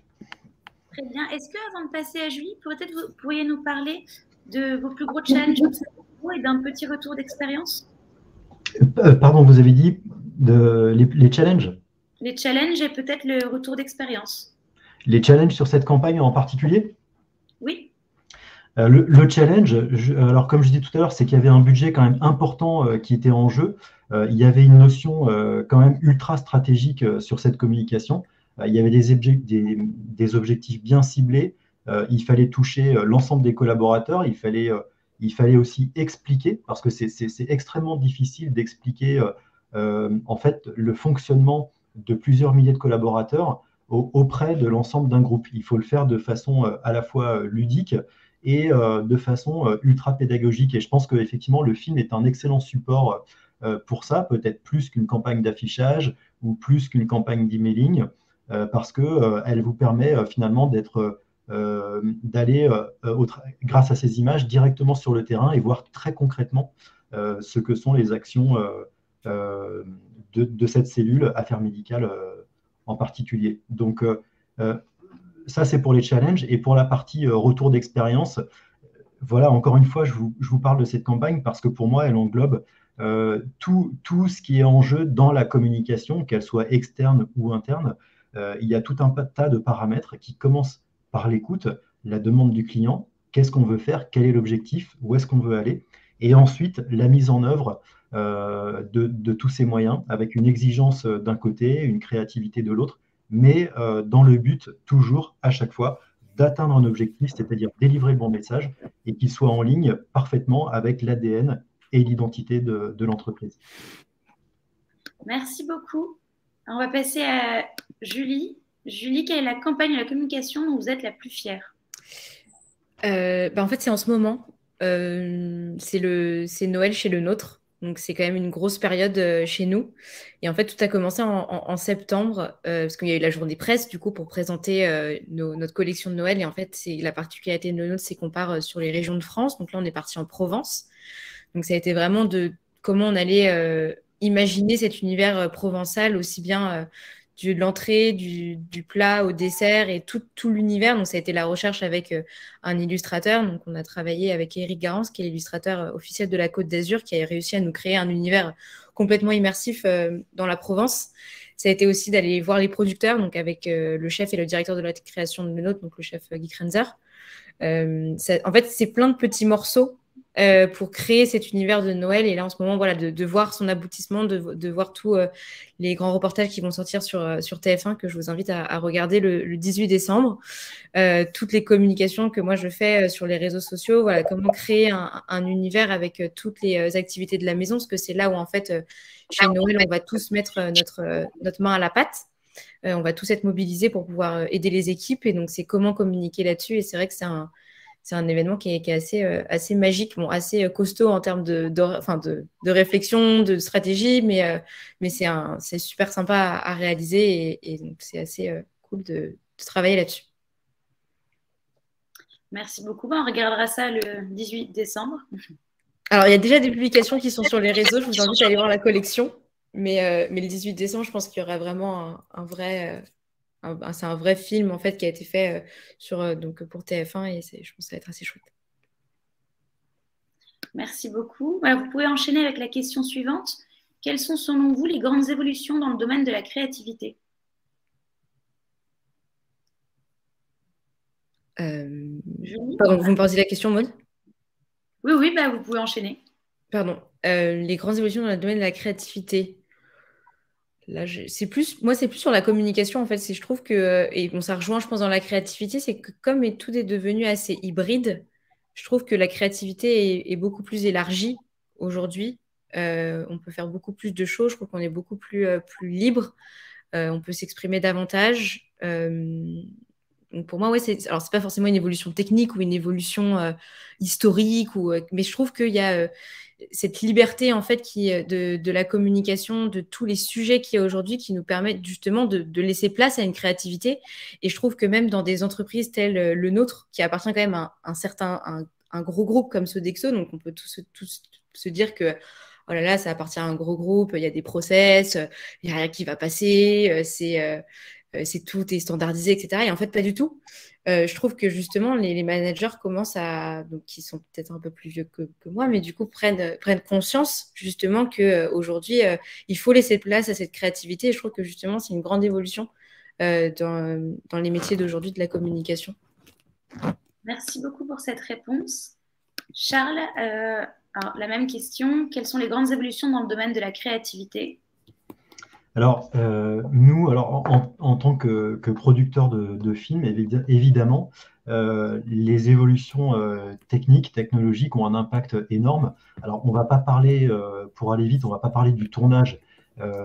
Très bien. Est-ce que, avant de passer à Julie, peut-être vous pourriez nous parler de vos plus gros challenges et d'un petit retour d'expérience? Pardon, vous avez dit les challenges? Les challenges et peut-être le retour d'expérience. Les challenges sur cette campagne en particulier? Oui. Le challenge, alors comme je disais tout à l'heure, c'est qu'il y avait un budget quand même important qui était en jeu. Il y avait une notion quand même ultra stratégique sur cette communication. Il y avait des objectifs bien ciblés. Il fallait toucher l'ensemble des collaborateurs. Il fallait aussi expliquer, parce que c'est extrêmement difficile d'expliquer en fait le fonctionnement de plusieurs milliers de collaborateurs auprès de l'ensemble d'un groupe. Il faut le faire de façon à la fois ludique et de façon ultra pédagogique. Et je pense qu'effectivement, le film est un excellent support pour ça, peut-être plus qu'une campagne d'affichage ou plus qu'une campagne d'emailing, parce qu'elle vous permet finalement d'aller, grâce à ces images, directement sur le terrain et voir très concrètement ce que sont les actions de cette cellule affaires médicales en particulier. Donc, ça, c'est pour les challenges. Et pour la partie retour d'expérience, voilà, encore une fois, je vous parle de cette campagne parce que pour moi, elle englobe tout ce qui est en jeu dans la communication, qu'elle soit externe ou interne. Il y a tout un tas de paramètres qui commencent par l'écoute, la demande du client, qu'est-ce qu'on veut faire, quel est l'objectif, où est-ce qu'on veut aller, et ensuite la mise en œuvre de tous ces moyens, avec une exigence d'un côté, une créativité de l'autre, mais dans le but toujours, à chaque fois, d'atteindre un objectif, c'est-à-dire délivrer le bon message et qu'il soit en ligne parfaitement avec l'ADN et l'identité de l'entreprise. Merci beaucoup. On va passer à Julie. Julie, quelle est la campagne de la communication dont vous êtes la plus fière? En fait, c'est en ce moment. C'est Noël chez le nôtre. Donc, c'est quand même une grosse période chez nous. Et en fait, tout a commencé en septembre, parce qu'il y a eu la journée presse, du coup, pour présenter notre collection de Noël. Et en fait, la particularité de le nôtre, c'est qu'on part sur les régions de France. Donc là, on est parti en Provence. Donc, ça a été vraiment de comment on allait imaginer cet univers provençal, aussi bien de l'entrée, du plat au dessert et tout l'univers. Donc, ça a été la recherche avec un illustrateur. Donc, on a travaillé avec Éric Garance, qui est l'illustrateur officiel de la Côte d'Azur, qui a réussi à nous créer un univers complètement immersif dans la Provence. Ça a été aussi d'aller voir les producteurs, donc avec le chef et le directeur de la création de Lenôtre, donc le chef Guy Krenzer. En fait, c'est plein de petits morceaux pour créer cet univers de Noël. Et là, en ce moment, voilà, de voir son aboutissement, de voir tous les grands reportages qui vont sortir sur TF1, que je vous invite à regarder le 18 décembre. Toutes les communications que moi, je fais sur les réseaux sociaux, voilà, comment créer un univers avec toutes les activités de la maison, parce que c'est là où, en fait, chez Noël, on va tous mettre notre main à la pâte. On va tous être mobilisés pour pouvoir aider les équipes. Et donc, c'est comment communiquer là-dessus. Et c'est vrai que c'est un événement qui est assez magique, bon, assez costaud en termes de réflexion, de stratégie, mais c'est super sympa à réaliser et donc c'est assez cool de travailler là-dessus. Merci beaucoup. On regardera ça le 18 décembre. Alors, il y a déjà des publications qui sont sur les réseaux. Je vous invite à aller voir la collection. Mais le 18 décembre, je pense qu'il y aura vraiment c'est un vrai film en fait qui a été fait donc pour TF1 et je pense que ça va être assez chouette. Merci beaucoup. Voilà, vous pouvez enchaîner avec la question suivante. Quelles sont selon vous les grandes évolutions dans le domaine de la créativité? Pardon, vous me posez la question, Maud? Oui, vous pouvez enchaîner. Pardon. Les grandes évolutions dans le domaine de la créativité. Là, c'est plus sur la communication en fait. Je trouve que et bon, ça rejoint, je pense, dans la créativité, c'est que comme tout est devenu assez hybride, je trouve que la créativité est beaucoup plus élargie aujourd'hui. On peut faire beaucoup plus de choses. Je trouve qu'on est beaucoup plus libre. On peut s'exprimer davantage. Donc pour moi, c'est pas forcément une évolution technique ou une évolution historique mais je trouve qu'il y a cette liberté en fait de la communication, de tous les sujets qu'il y a aujourd'hui qui nous permettent justement de laisser place à une créativité. Et je trouve que même dans des entreprises telles le nôtre, qui appartient quand même à un gros groupe comme Sodexo, donc on peut tous se dire que oh là là, ça appartient à un gros groupe, il y a des process, il n'y a rien qui va passer, tout est standardisé, etc. Et en fait, pas du tout. Je trouve que justement, les managers commencent donc qui sont peut-être un peu plus vieux que moi, mais du coup, prennent conscience justement qu'aujourd'hui, il faut laisser place à cette créativité. Et je trouve que justement, c'est une grande évolution dans les métiers d'aujourd'hui de la communication. Merci beaucoup pour cette réponse. Charles, alors, la même question. Quelles sont les grandes évolutions dans le domaine de la créativité ? Alors, nous, en tant que producteurs de films, évidemment, les évolutions techniques, technologiques ont un impact énorme. Alors, on ne va pas parler, pour aller vite, on ne va pas parler du tournage,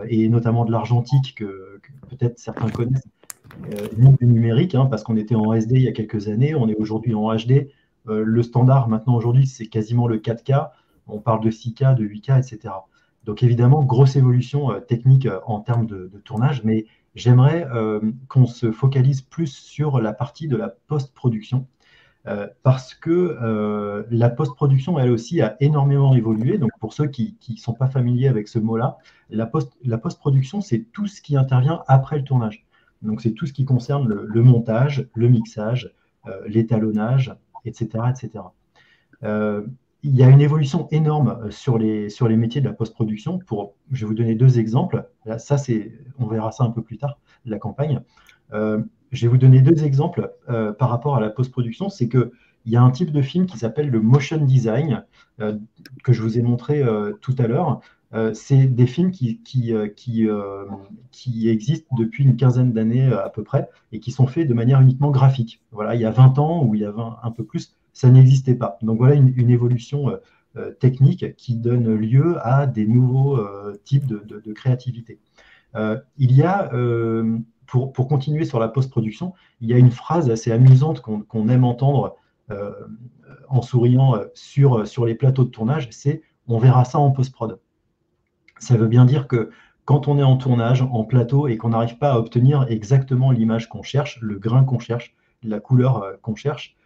et notamment de l'argentique que peut-être certains connaissent, ni du numérique, hein, parce qu'on était en SD il y a quelques années, on est aujourd'hui en HD. Le standard, maintenant, aujourd'hui, c'est quasiment le 4K. On parle de 6K, de 8K, etc. Donc évidemment, grosse évolution technique en termes de tournage, mais j'aimerais qu'on se focalise plus sur la partie de la post-production, parce que la post-production, elle aussi, a énormément évolué. Donc pour ceux qui ne sont pas familiers avec ce mot-là, la post-production, c'est tout ce qui intervient après le tournage. Donc c'est tout ce qui concerne le montage, le mixage, l'étalonnage, etc. etc. Il y a une évolution énorme sur les métiers de la post-production. Je vais vous donner 2 exemples. Là, on verra ça un peu plus tard, la campagne. Je vais vous donner 2 exemples par rapport à la post-production. C'est qu'il y a un type de film qui s'appelle le motion design, que je vous ai montré tout à l'heure. C'est des films qui existent depuis une quinzaine d'années à peu près et qui sont faits de manière uniquement graphique. Voilà, il y a 20 ans ou il y a un peu plus, ça n'existait pas. Donc voilà une évolution technique qui donne lieu à des nouveaux types de créativité. Il y a, pour continuer sur la post-production, il y a une phrase assez amusante qu'on aime entendre en souriant sur les plateaux de tournage, c'est « on verra ça en post-prod ». Ça veut bien dire que quand on est en tournage, en plateau, et qu'on n'arrive pas à obtenir exactement l'image qu'on cherche, le grain qu'on cherche, la couleur qu'on cherche,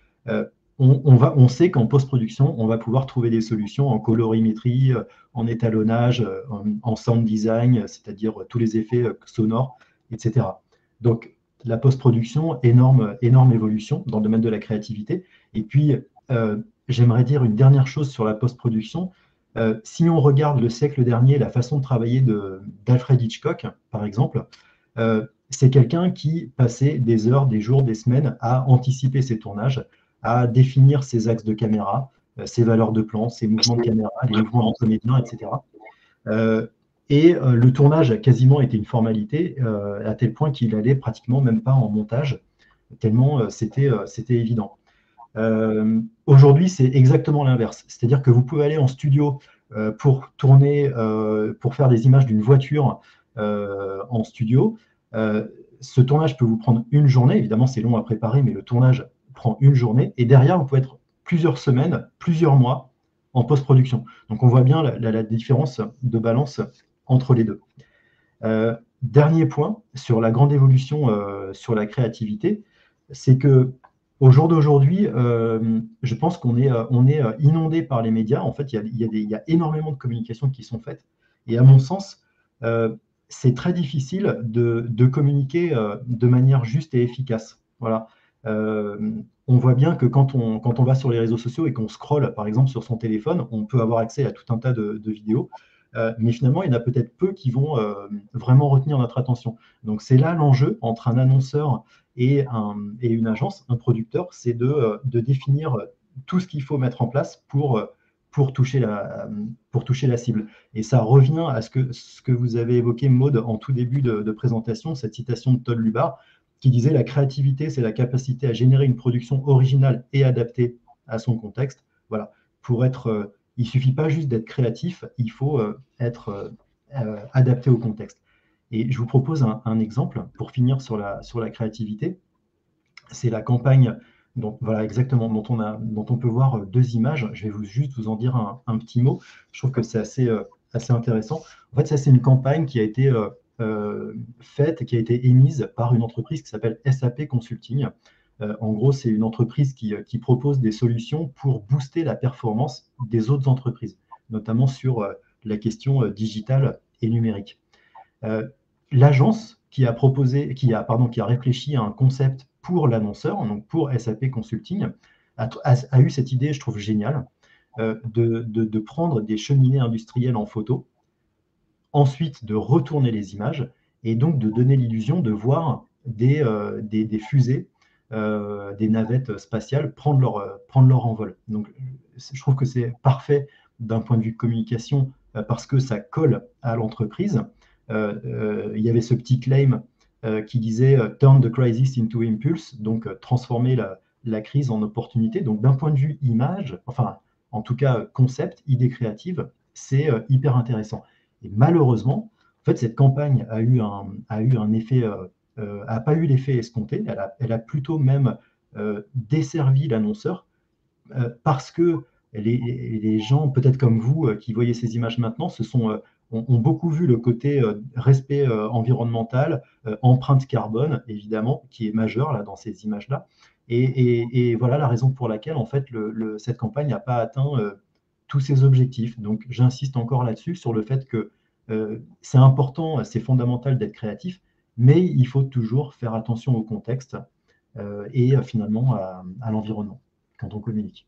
on sait qu'en post-production, on va pouvoir trouver des solutions en colorimétrie, en étalonnage, en sound design, c'est-à-dire tous les effets sonores, etc. Donc, la post-production, énorme évolution dans le domaine de la créativité. Et puis, j'aimerais dire une dernière chose sur la post-production. Si on regarde le siècle dernier, la façon de travailler d'Alfred Hitchcock, par exemple, c'est quelqu'un qui passait des heures, des jours, des semaines à anticiper ses tournages, à définir ses axes de caméra, ses valeurs de plan, ses mouvements de caméra, les mouvements de comédien, etc. Le tournage a quasiment été une formalité, à tel point qu'il allait pratiquement même pas en montage, tellement c'était évident. Aujourd'hui, c'est exactement l'inverse. C'est-à-dire que vous pouvez aller en studio pour tourner, pour faire des images d'une voiture en studio. Ce tournage peut vous prendre une journée. Évidemment, c'est long à préparer, mais le tournage prend une journée. Et derrière, vous pouvez être plusieurs semaines, plusieurs mois en post-production. Donc, on voit bien la différence de balance entre les deux. Dernier point sur la grande évolution sur la créativité, c'est que au jour d'aujourd'hui, je pense qu'on est inondé par les médias. En fait, il y a énormément de communications qui sont faites. Et à mon sens, c'est très difficile de communiquer de manière juste et efficace. Voilà. On voit bien que quand on va sur les réseaux sociaux et qu'on scrolle, par exemple, sur son téléphone, on peut avoir accès à tout un tas de vidéos. Mais finalement, il y en a peut-être peu qui vont vraiment retenir notre attention. Donc, c'est là l'enjeu entre un annonceur et une agence, un producteur, c'est de définir tout ce qu'il faut mettre en place pour toucher la cible. Et ça revient à ce que vous avez évoqué, Maud, en tout début de présentation, cette citation de Todd Lubar, qui disait « La créativité, c'est la capacité à générer une production originale et adaptée à son contexte. » Voilà. Il ne suffit pas juste d'être créatif, il faut être adapté au contexte. Et je vous propose un exemple pour finir sur la créativité. C'est la campagne Donc voilà, exactement, dont on peut voir deux images. Je vais juste vous en dire un petit mot. Je trouve que c'est assez intéressant. En fait, ça, c'est une campagne qui a été faite, qui a été émise par une entreprise qui s'appelle SAP Consulting. En gros, c'est une entreprise qui propose des solutions pour booster la performance des autres entreprises, notamment sur la question digitale et numérique. L'agence qui a réfléchi à un concept pour l'annonceur, donc pour SAP Consulting, a eu cette idée, je trouve géniale, de prendre des cheminées industrielles en photo, ensuite de retourner les images et donc de donner l'illusion de voir des fusées, des navettes spatiales prendre leur envol. Donc, je trouve que c'est parfait d'un point de vue communication parce que ça colle à l'entreprise. Il y avait ce petit claim qui disait « Turn the crisis into impulse », donc transformer la crise en opportunité. Donc, d'un point de vue image, enfin, en tout cas concept, idée créative, c'est hyper intéressant. Et malheureusement, en fait, cette campagne a eu un effet, a pas eu l'effet escompté. Elle a plutôt même desservi l'annonceur parce que les gens, peut-être comme vous, qui voyez ces images maintenant, ont beaucoup vu le côté respect environnemental, empreinte carbone, évidemment, qui est majeur là, dans ces images-là. Et voilà la raison pour laquelle, en fait, cette campagne n'a pas atteint tous ses objectifs. Donc, j'insiste encore là-dessus, sur le fait que c'est important, c'est fondamental d'être créatif, mais il faut toujours faire attention au contexte et finalement à l'environnement quand on communique.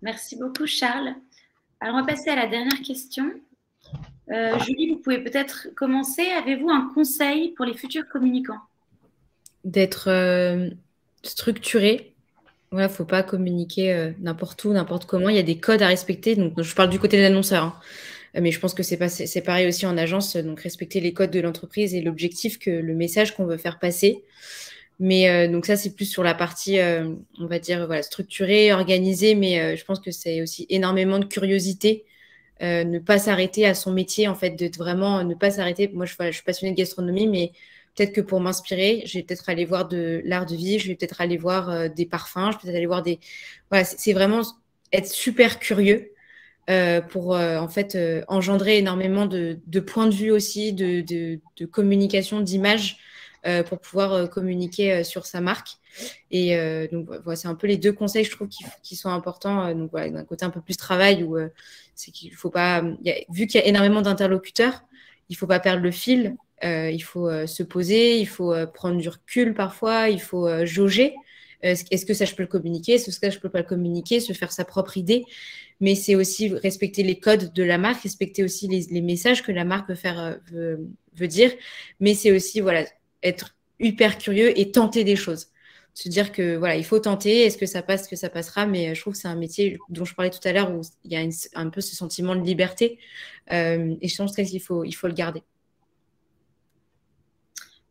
Merci beaucoup, Charles. Alors, on va passer à la dernière question. Julie, vous pouvez peut-être commencer. Avez-vous un conseil pour les futurs communicants? D'être structuré. Il ne faut pas communiquer n'importe où, n'importe comment. Il y a des codes à respecter. Donc, je parle du côté de l'annonceur, hein. Mais je pense que c'est pareil aussi en agence. Donc, respecter les codes de l'entreprise et l'objectif, le message qu'on veut faire passer. Mais donc ça, c'est plus sur la partie, on va dire, voilà, structurée, organisée. Mais je pense que c'est aussi énormément de curiosité. Ne pas s'arrêter à son métier, en fait, de vraiment ne pas s'arrêter. Moi, je suis passionnée de gastronomie, mais peut-être que pour m'inspirer, je vais peut-être aller voir de l'art de vivre, je vais peut-être aller voir des parfums, je vais peut-être aller voir des... Voilà, c'est vraiment être super curieux pour, en fait, engendrer énormément de points de vue aussi, de communication, d'images pour pouvoir communiquer sur sa marque. Et donc, voilà, c'est un peu les deux conseils, je trouve, qui sont importants. Donc, voilà, d'un côté un peu plus travail, où c'est qu'il faut pas... vu qu'il y a énormément d'interlocuteurs, il ne faut pas perdre le fil. Il faut se poser, il faut prendre du recul parfois, il faut jauger. Est-ce que ça, je peux le communiquer? Est-ce que ça, je peux pas le communiquer? Se faire sa propre idée. Mais c'est aussi respecter les codes de la marque, respecter aussi les messages que la marque veut dire. Mais c'est aussi, voilà, être hyper curieux et tenter des choses. Se dire que, voilà, il faut tenter. Est-ce que ça passe, que ça passera? Mais je trouve que c'est un métier dont je parlais tout à l'heure où il y a un peu ce sentiment de liberté. Et je pense qu'il faut le garder.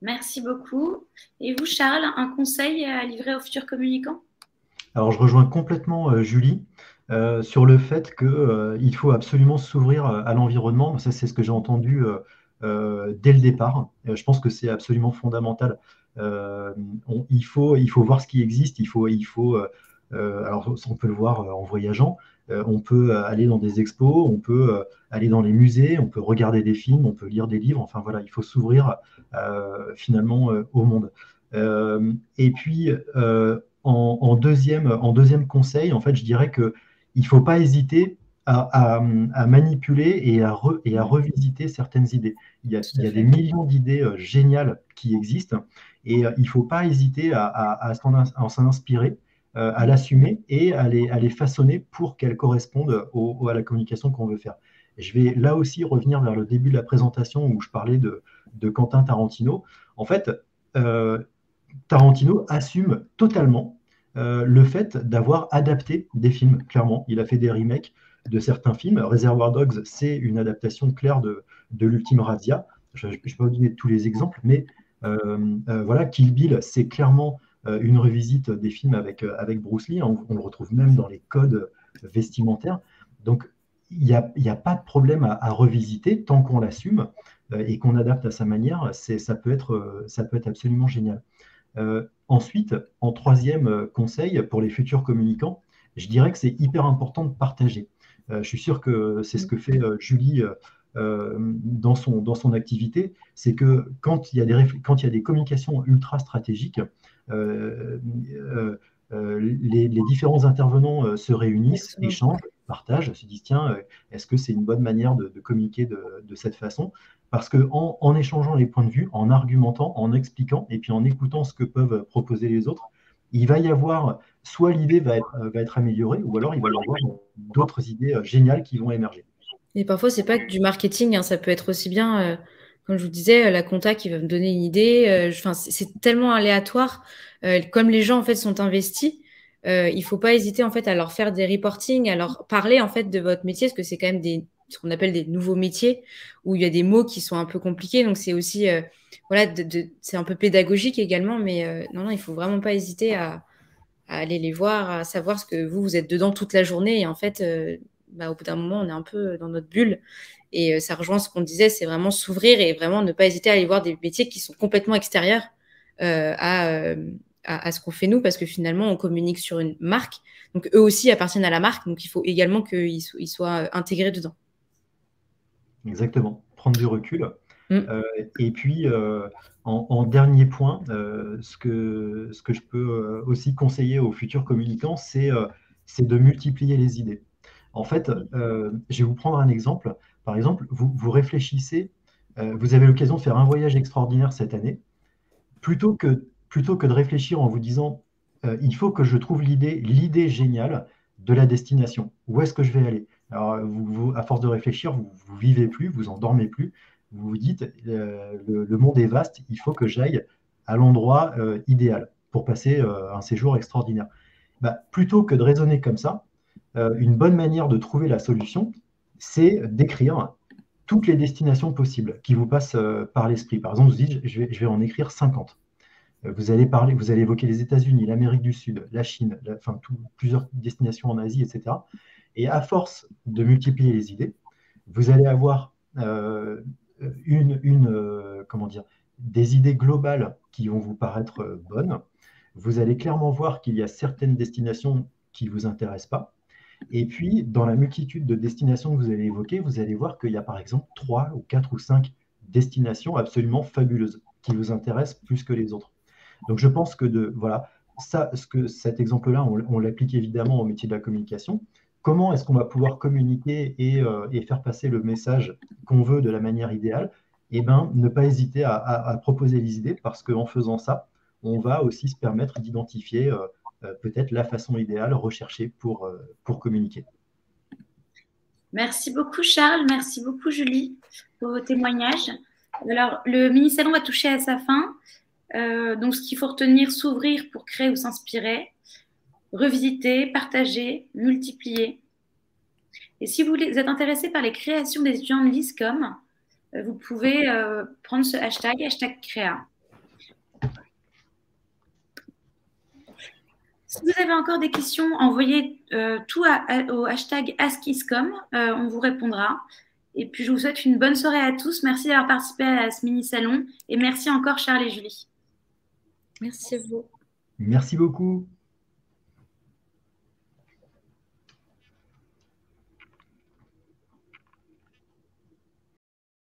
Merci beaucoup. Et vous, Charles, un conseil à livrer aux futurs communicants? Alors, je rejoins complètement Julie sur le fait qu'il faut absolument s'ouvrir à l'environnement. Ça, c'est ce que j'ai entendu dès le départ. Je pense que c'est absolument fondamental. Il faut voir ce qui existe. Alors, on peut le voir en voyageant. On peut aller dans des expos, on peut aller dans les musées, on peut regarder des films, on peut lire des livres. Enfin voilà, il faut s'ouvrir finalement au monde. Et puis en deuxième conseil, en fait, je dirais que il ne faut pas hésiter à manipuler et à revisiter certaines idées. Il y a des millions d'idées géniales qui existent et il ne faut pas hésiter à s'en inspirer, à l'assumer et à les façonner pour qu'elles correspondent à la communication qu'on veut faire. Et je vais là aussi revenir vers le début de la présentation où je parlais de Quentin Tarantino. En fait, Tarantino assume totalement le fait d'avoir adapté des films, clairement. Il a fait des remakes de certains films. Reservoir Dogs, c'est une adaptation claire de l'Ultime Razzia. Je ne vais pas vous donner tous les exemples, mais voilà, Kill Bill, c'est clairement une revisite des films avec Bruce Lee. On le retrouve même dans les codes vestimentaires. Donc, il n'y a pas de problème à revisiter tant qu'on l'assume et qu'on adapte à sa manière. Ça peut être absolument génial. Ensuite, en troisième conseil pour les futurs communicants, je dirais que c'est hyper important de partager. Je suis sûr que c'est ce que fait Julie dans son activité, c'est que quand il y a des communications ultra stratégiques, les différents intervenants se réunissent, échangent, partagent, se disent tiens, est-ce que c'est une bonne manière de communiquer de cette façon? Parce qu'en échangeant les points de vue, en argumentant, en expliquant et puis en écoutant ce que peuvent proposer les autres, il va y avoir, soit l'idée va être améliorée, ou alors il va y avoir d'autres idées géniales qui vont émerger. Et parfois, c'est pas que du marketing, hein, ça peut être aussi bien, comme je vous disais, la compta qui va me donner une idée. C'est tellement aléatoire. Comme les gens en fait sont investis, il faut pas hésiter en fait à leur faire des reporting, à leur parler en fait de votre métier, parce que c'est quand même ce qu'on appelle des nouveaux métiers où il y a des mots qui sont un peu compliqués. Donc c'est aussi voilà, c'est un peu pédagogique également, mais non, il faut vraiment pas hésiter à aller les voir, à savoir ce que vous êtes dedans toute la journée. Et en fait, au bout d'un moment, on est un peu dans notre bulle. Et ça rejoint ce qu'on disait, c'est vraiment s'ouvrir et vraiment ne pas hésiter à aller voir des métiers qui sont complètement extérieurs à ce qu'on fait nous, parce que finalement, on communique sur une marque. Donc, eux aussi appartiennent à la marque. Donc, il faut également qu'ils soient intégrés dedans. Exactement. Prendre du recul. Et puis, en dernier point, ce que je peux aussi conseiller aux futurs communicants, c'est de multiplier les idées. En fait, je vais vous prendre un exemple. Par exemple, vous réfléchissez, vous avez l'occasion de faire un voyage extraordinaire cette année. Plutôt que de réfléchir en vous disant il faut que je trouve l'idée géniale de la destination. Où est-ce que je vais aller? Alors, à force de réfléchir, vous vivez plus, vous en dormez plus. Vous vous dites le monde est vaste, il faut que j'aille à l'endroit idéal pour passer un séjour extraordinaire. Plutôt que de raisonner comme ça, une bonne manière de trouver la solution, c'est d'écrire toutes les destinations possibles qui vous passent par l'esprit. Par exemple, vous dites, je vais en écrire 50. Vous allez évoquer les États-Unis, l'Amérique du Sud, la Chine, plusieurs destinations en Asie, etc. Et à force de multiplier les idées, vous allez avoir des idées globales qui vont vous paraître bonnes. Vous allez clairement voir qu'il y a certaines destinations qui ne vous intéressent pas. Et puis, dans la multitude de destinations que vous allez évoquer, vous allez voir qu'il y a par exemple 3 ou 4 ou 5 destinations absolument fabuleuses qui vous intéressent plus que les autres. Donc, je pense que cet exemple-là, on l'applique évidemment au métier de la communication. Comment est-ce qu'on va pouvoir communiquer et faire passer le message qu'on veut de la manière idéale? Eh bien, ne pas hésiter à proposer les idées, parce qu'en faisant ça, on va aussi se permettre d'identifier peut-être la façon idéale recherchée pour communiquer. Merci beaucoup Charles, merci beaucoup Julie pour vos témoignages. Alors, le mini-salon va toucher à sa fin. Donc, ce qu'il faut retenir, s'ouvrir pour créer ou s'inspirer, revisiter, partager, multiplier. Et si vous êtes intéressé par les créations des étudiants de l'ISCOM, vous pouvez prendre ce hashtag créa. Si vous avez encore des questions, envoyez tout au hashtag AskISCOM, on vous répondra. Et puis, je vous souhaite une bonne soirée à tous. Merci d'avoir participé à ce mini-salon. Et merci encore, Charles et Julie. Merci à vous. Merci beaucoup.